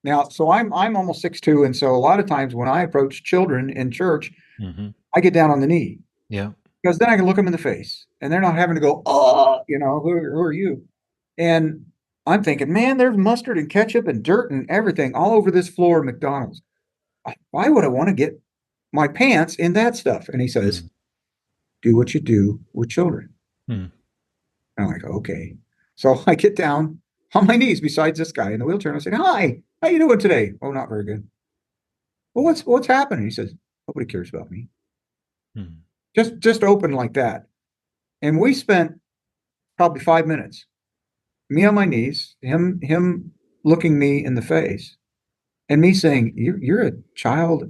Now, so I'm almost 6'2", and so a lot of times when I approach children in church, Mm-hmm. I get down on the knee Yeah. because then I can look them in the face and they're not having to go, oh, who are you? And I'm thinking, man, there's mustard and ketchup and dirt and everything all over this floor of McDonald's. Why would I want to get my pants in that stuff? And he says, Mm. do what you do with children. Mm. I'm like, okay. So I get down on my knees beside this guy in the wheelchair and I say, hi, how you doing today? Oh, not very good. Well, what's happening? He says, nobody cares about me. Mm. Just open like that. And we spent probably 5 minutes, me on my knees, him looking me in the face, and me saying, you're a child,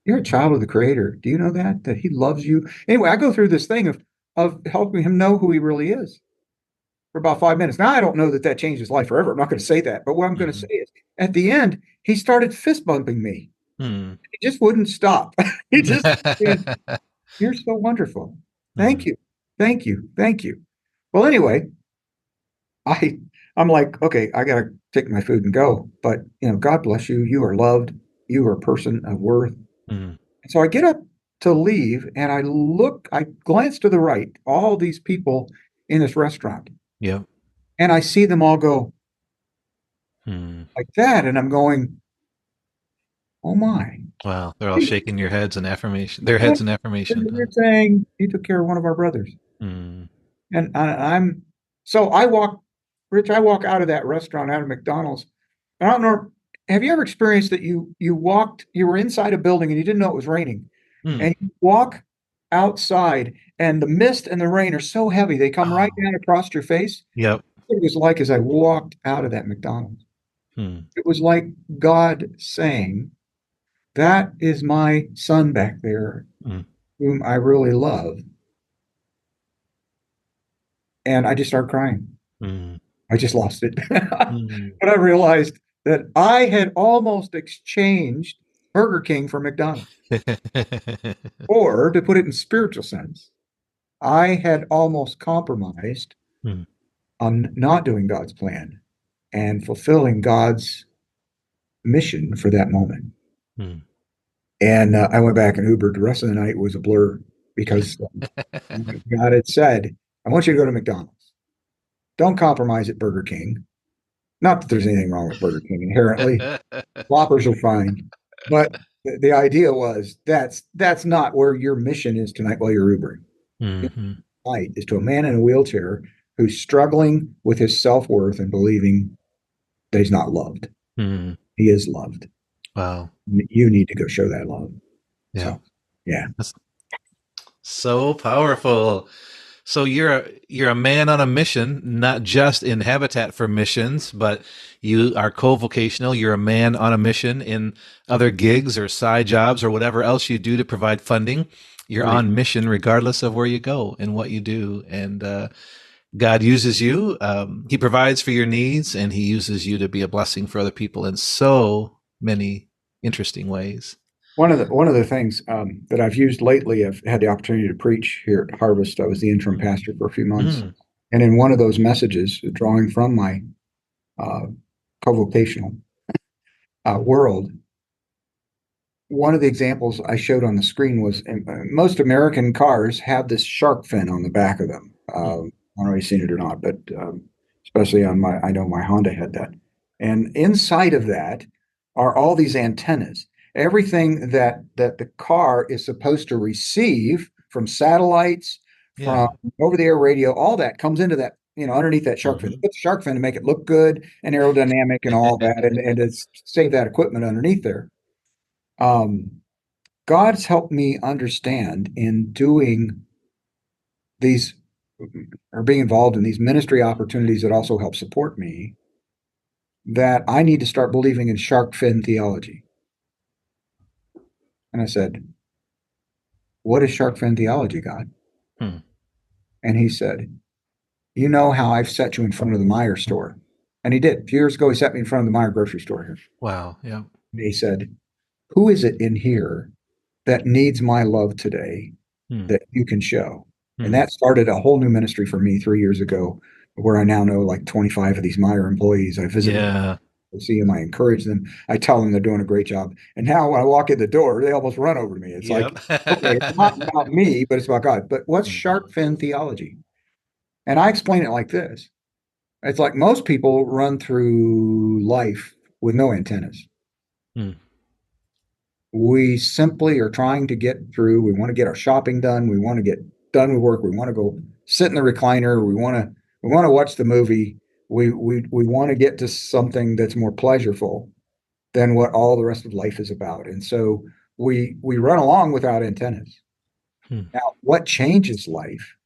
you're a child of the Creator. Do you know that He loves you? Anyway, I go through this thing of helping him know who he really is for about 5 minutes. Now I don't know that changed his life forever. I'm not going to say that, but what I'm going to Mm-hmm. say is, at the end, he started fist bumping me. Mm. He just wouldn't stop. He just said, you're so wonderful. Thank Mm. you. Thank you. Thank you. Well, anyway, I I'm like, okay, I gotta take my food and go. But God bless you. You are loved. You are a person of worth. Mm. And so I get up to leave and I glance to the right, all these people in this restaurant, Yep. and I see them all go Mm. like that. And I'm going, oh my. Wow. They're all shaking your heads in affirmation. Their heads in affirmation. You're saying you took care of one of our brothers. Mm. And I'm so I walk, Rich, I walk out of that restaurant, out of McDonald's. I don't know. Have you ever experienced that you were inside a building and you didn't know it was raining, Mm. and you walk outside and the mist and the rain are so heavy they come right Oh. down across your face? Yep. It was like as I walked out of that McDonald's. Mm. It was like God saying, "That is my son back there, Mm. whom I really love." And I just started crying. Mm. I just lost it. Mm. But I realized that I had almost exchanged Burger King for McDonald's. Or to put it in spiritual sense, I had almost compromised Mm. on not doing God's plan and fulfilling God's mission for that moment. Mm. And I went back and Ubered. The rest of the night was a blur because God had said, I want you to go to McDonald's. Don't compromise at Burger King. Not that there's anything wrong with Burger King inherently. Whoppers are fine. But the idea was that's not where your mission is tonight while you're Ubering. Your Mhm. light is to a man in a wheelchair who's struggling with his self-worth and believing that he's not loved. Mm. He is loved. Wow. You need to go show that love. Yeah. So, yeah. That's so powerful. So you're a man on a mission, not just in Habitat for Missions, but you are co-vocational. You're a man on a mission in other gigs or side jobs or whatever else you do to provide funding. You're Right. on mission regardless of where you go and what you do. And God uses you. He provides for your needs, and He uses you to be a blessing for other people in so many interesting ways. One of the things that I've used lately, I've had the opportunity to preach here at Harvest. I was the interim pastor for a few months, Mm. and in one of those messages, drawing from my uh, co-vocational world, one of the examples I showed on the screen was most American cars have this shark fin on the back of them. Hmm. I don't know if you've seen it or not, but especially on I know my Honda had that. And inside of that are all these antennas. Everything that the car is supposed to receive from satellites, from Yeah. over-the-air radio, all that comes into that, underneath that shark fin. They Mhm. put the shark fin to make it look good and aerodynamic and all that, and it's save that equipment underneath there. Um, God's helped me understand in doing these or being involved in these ministry opportunities that also help support me that I need to start believing in shark fin theology. And I said, what is shark fin theology, God? Hmm. And he said, you know how I've set you in front of the Meyer store. And he did. A few years ago, he set me in front of the Meyer grocery store here. Wow. Yeah. And he said, who is it in here that needs my love today Hmm. that you can show? And Hmm. that started a whole new ministry for me 3 years ago, where I now know like 25 of these Meyer employees. I visit them, Yeah. I see them, I encourage them, I tell them they're doing a great job. And now when I walk in the door, they almost run over me. It's like, Yep. okay, it's not about me, but it's about God. But what's Mhm. shark fin theology? And I explain it like this. It's like most people run through life with no antennas. Hmm. We simply are trying to get through. We want to get our shopping done. We want to get done with work. We want to go sit in the recliner. We want to watch the movie. We want to get to something that's more pleasurable than what all the rest of life is about. And so we run along without antennas. Hmm. Now, what changes life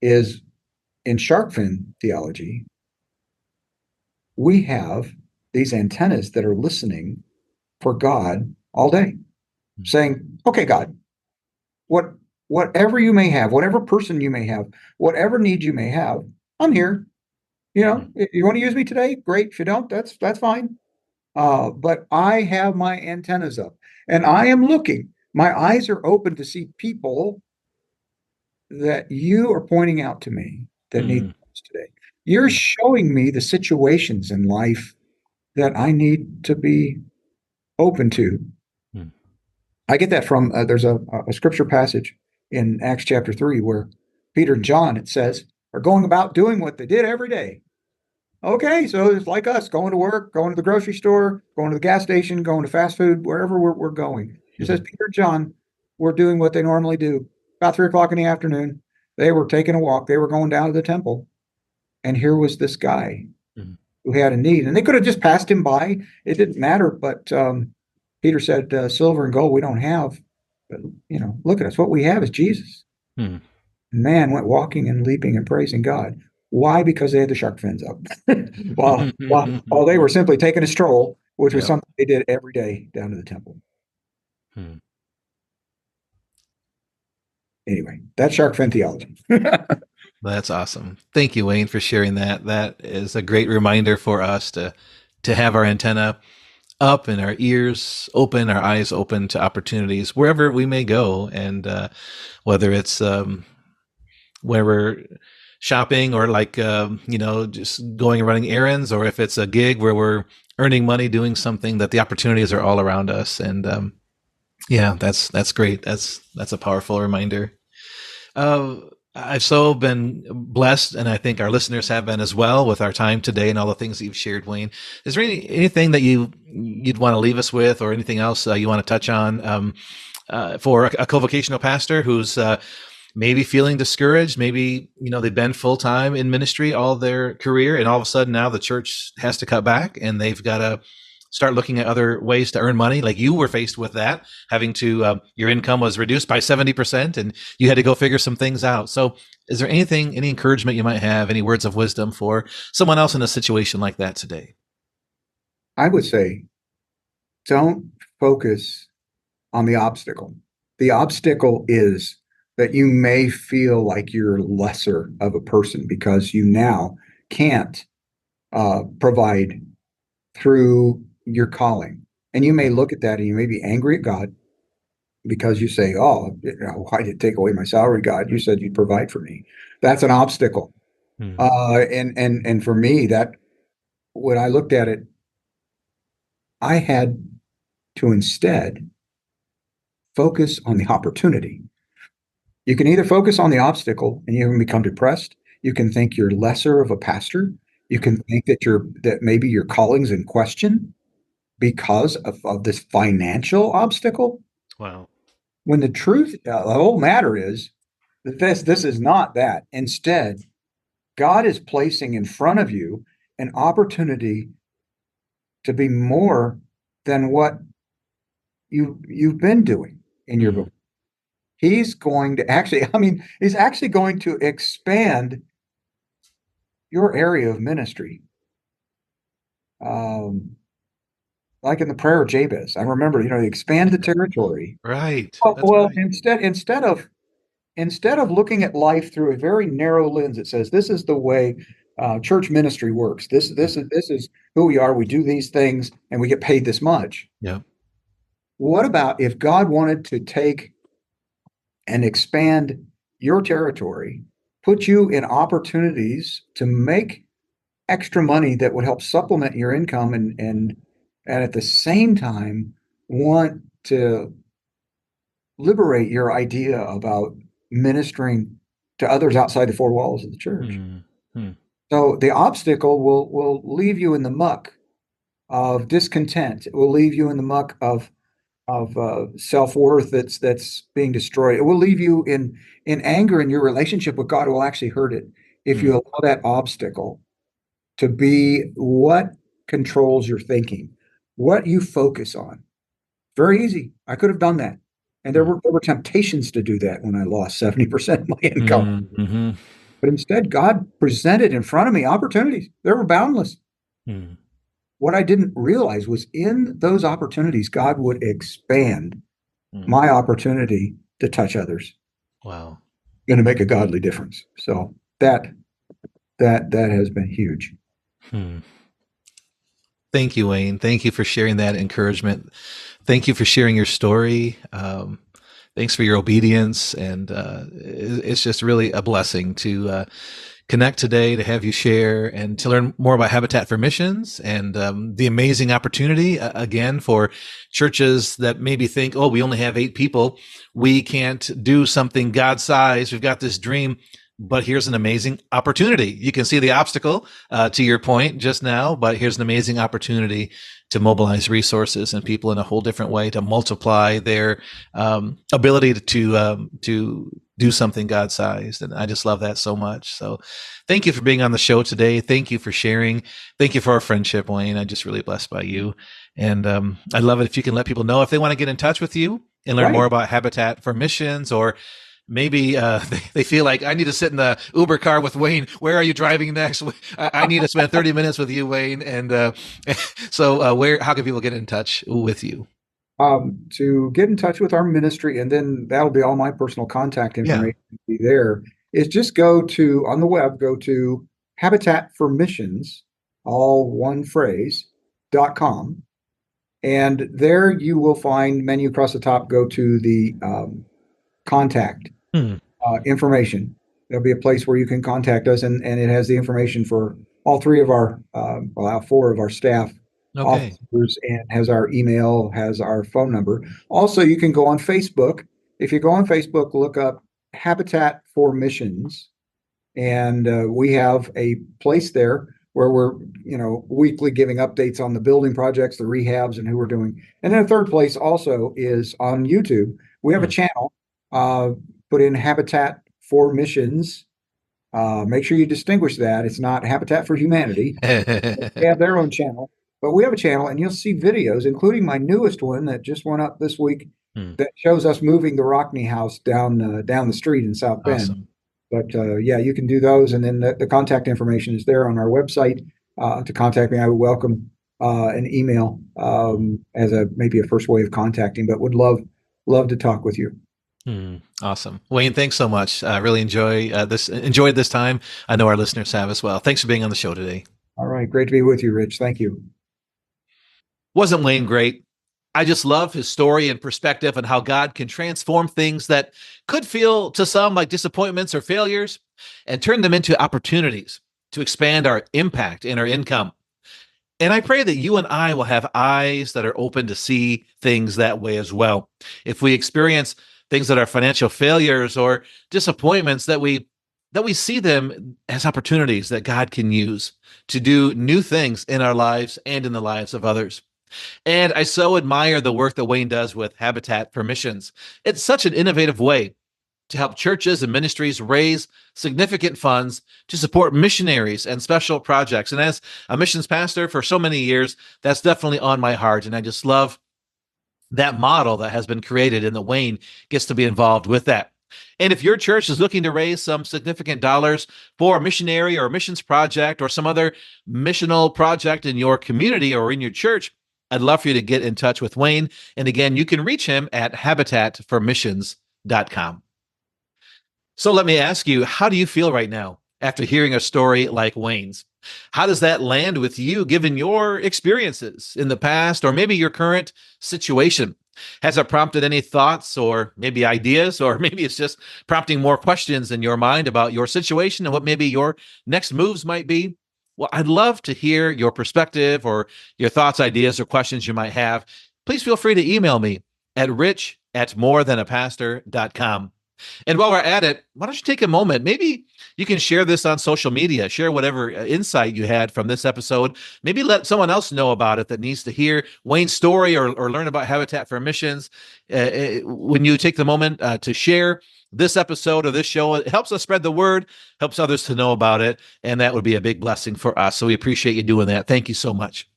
is in shark fin theology, we have these antennas that are listening for God all day, Hmm. saying, okay, God, what whatever you may have, whatever person you may have, whatever need you may have, I'm here. Hmm. If you want to use me today, great. If you don't, that's fine. But I have my antennas up and I am looking. My eyes are open to see people that you are pointing out to me that need Hmm. us today. You're Hmm. showing me the situations in life that I need to be open to. Hmm. I get that from there's a scripture passage in Acts chapter 3 where Peter and John, it says, are going about doing what they did every day. Okay, so it's like us going to work, going to the grocery store, going to the gas station, going to fast food, wherever we're going. It says Hmm. Peter and John were doing what they normally do. About 3 o'clock in the afternoon, they were taking a walk. They were going down to the temple. And here was this guy Hmm. who had a need. And they could have just passed him by. It didn't matter. But Peter said, silver and gold we don't have. But, look at us. What we have is Jesus. Hmm. And man went walking and leaping and praising God. Why? Because they had the shark fins up. while they were simply taking a stroll, which was Yep. something they did every day down to the temple. Hmm. Anyway, that's shark fin theology. That's awesome. Thank you, Wayne, for sharing that. That is a great reminder for us to have our antenna up and our ears open, our eyes open to opportunities wherever we may go, and whether it's where we're shopping or like just going and running errands, or if it's a gig where we're earning money doing something, that the opportunities are all around us. And yeah, that's great. That's a powerful reminder. uh, I've so been blessed, and I think our listeners have been as well, with our time today and all the things that you've shared, Wayne. Is there anything that you'd want to leave us with, or anything else you want to touch on for a co-vocational pastor who's maybe feeling discouraged? Maybe they've been full time in ministry all their career, and all of a sudden now the church has to cut back, and they've got to start looking at other ways to earn money. Like you were faced with that, having to your income was reduced by 70%, and you had to go figure some things out. So, is there any encouragement you might have, any words of wisdom for someone else in a situation like that today? I would say don't focus on the obstacle. The obstacle is that you may feel like you're lesser of a person because you now can't provide through your calling. And you may look at that and you may be angry at God because you say, oh, why did you take away my salary, God? You said you'd provide for me. That's an obstacle. Hmm. And for me, that when I looked at it, I had to instead focus on the opportunity. You can either focus on the obstacle and you can become depressed. You can think you're lesser of a pastor. You can think that maybe your calling's in question because of this financial obstacle. Wow. When the truth, the whole matter is that this is not that. Instead, God is placing in front of you an opportunity to be more than what you've been doing in your Mm, book. He's going to actually, I mean, he's actually going to expand your area of ministry. Um, like in the prayer of Jabez, I remember, expand the territory. right. Oh, That's well, right. instead of looking at life through a very narrow lens, it says this is the way church ministry works. This is who we are. We do these things, and we get paid this much. Yeah. What about if God wanted to take and expand your territory, put you in opportunities to make extra money that would help supplement your income and at the same time want to liberate your idea about ministering to others outside the four walls of the church. Mm, mm, So the obstacle will leave you in the muck of discontent. It will leave you in the muck of self-worth that's being destroyed. It will leave you in anger, and your relationship with God will actually hurt it if you mm, allow that obstacle to be what controls your thinking, what you focus on. Very easy. I could have done that. And there mm, were there were temptations to do that when I lost 70% of my income. mm, mhm, But instead, God presented in front of me opportunities. They were boundless. mm, What I didn't realize was in those opportunities, God would expand mm. my opportunity to touch others Wow. and to make a godly difference. So that has been huge. Hmm. Thank you, Wayne. Thank you for sharing that encouragement. Thank you for sharing your story. Thanks for your obedience. And it's just really a blessing to connect today, to have you share, and to learn more about Habitat for Missions and the amazing opportunity, again, for churches that maybe think, oh, we only have 8 people. We can't do something God sized. We've got this dream. But here's an amazing opportunity. You can see the obstacle to your point just now, but here's an amazing opportunity to mobilize resources and people in a whole different way, to multiply their ability to do something God sized. And I just love that so much. So thank you for being on the show today. Thank you for sharing. Thank you for our friendship, Wayne. I'm just really blessed by you. And I'd love it if you can let people know if they want to get in touch with you and learn more Right. about Habitat for Missions, or maybe they feel like I need to sit in the Uber car with Wayne. Where are you driving next? I need to spend 30 minutes with you, Wayne. And how can people get in touch with you? To get in touch with our ministry, and then that'll be all my personal contact Yeah. information be there, is just go to on the web, go to Habitat for Missions, all one phrase, .com. And there you will find menu across the top, go to the contact Hmm. information. There'll be a place where you can contact us, and it has the information for all three of our, well, four of our staff Okay. officers, and has our email, has our phone number. Also, you can go on Facebook. If you go on Facebook, look up Habitat for Missions, and we have a place there where we're, weekly giving updates on the building projects, the rehabs, and who we're doing. And then a third place also is on YouTube. We have a Hmm. channel. Put in Habitat for Missions. Make sure you distinguish that. It's not Habitat for Humanity. They have their own channel, but we have a channel, and you'll see videos, including my newest one that just went up this week, Hmm. that shows us moving the Rockney house down the street in South Bend. Awesome. But yeah, you can do those, and then the contact information is there on our website. To contact me, I would welcome an email as maybe a first way of contacting, but would love to talk with you. Awesome. Wayne, thanks so much. I really enjoyed this time. I know our listeners have as well. Thanks for being on the show today. All right, great to be with you, Rich. Thank you. Wasn't Wayne great? I just love his story and perspective on how God can transform things that could feel to some like disappointments or failures and turn them into opportunities to expand our impact and our income. And I pray that you and I will have eyes that are open to see things that way as well. If we experience things that are financial failures or disappointments, that we see them as opportunities that God can use to do new things in our lives and in the lives of others. And I so admire the work that Wayne does with Habitat for Missions. It's such an innovative way to help churches and ministries raise significant funds to support missionaries and special projects. And as a missions pastor for so many years, that's definitely on my heart. And I just love that model that has been created and that Wayne gets to be involved with that. And if your church is looking to raise some significant dollars for a missionary or a missions project or some other missional project in your community or in your church, I'd love for you to get in touch with Wayne. And again, you can reach him at habitatformissions.com. So let me ask you, how do you feel right now after hearing a story like Wayne's? How does that land with you, given your experiences in the past or maybe your current situation? Has it prompted any thoughts or maybe ideas, or maybe it's just prompting more questions in your mind about your situation and what maybe your next moves might be? Well, I'd love to hear your perspective or your thoughts, ideas, or questions you might have. Please feel free to email me at rich@morethanapastor.com. And while we're at it, why don't you take a moment? Maybe you can share this on social media, share whatever insight you had from this episode. Maybe let someone else know about it that needs to hear Wayne's story or learn about Habitat for Missions. When you take the moment to share this episode or this show, it helps us spread the word, helps others to know about it, and that would be a big blessing for us. So we appreciate you doing that. Thank you so much.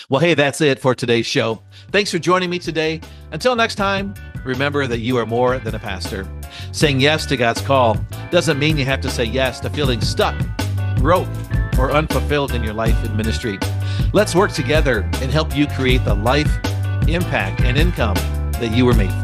Well, hey, that's it for today's show. Thanks for joining me today. Until next time, remember that you are more than a pastor. Saying yes to God's call doesn't mean you have to say yes to feeling stuck, broke, or unfulfilled in your life and ministry. Let's work together and help you create the life, impact, and income that you were made for.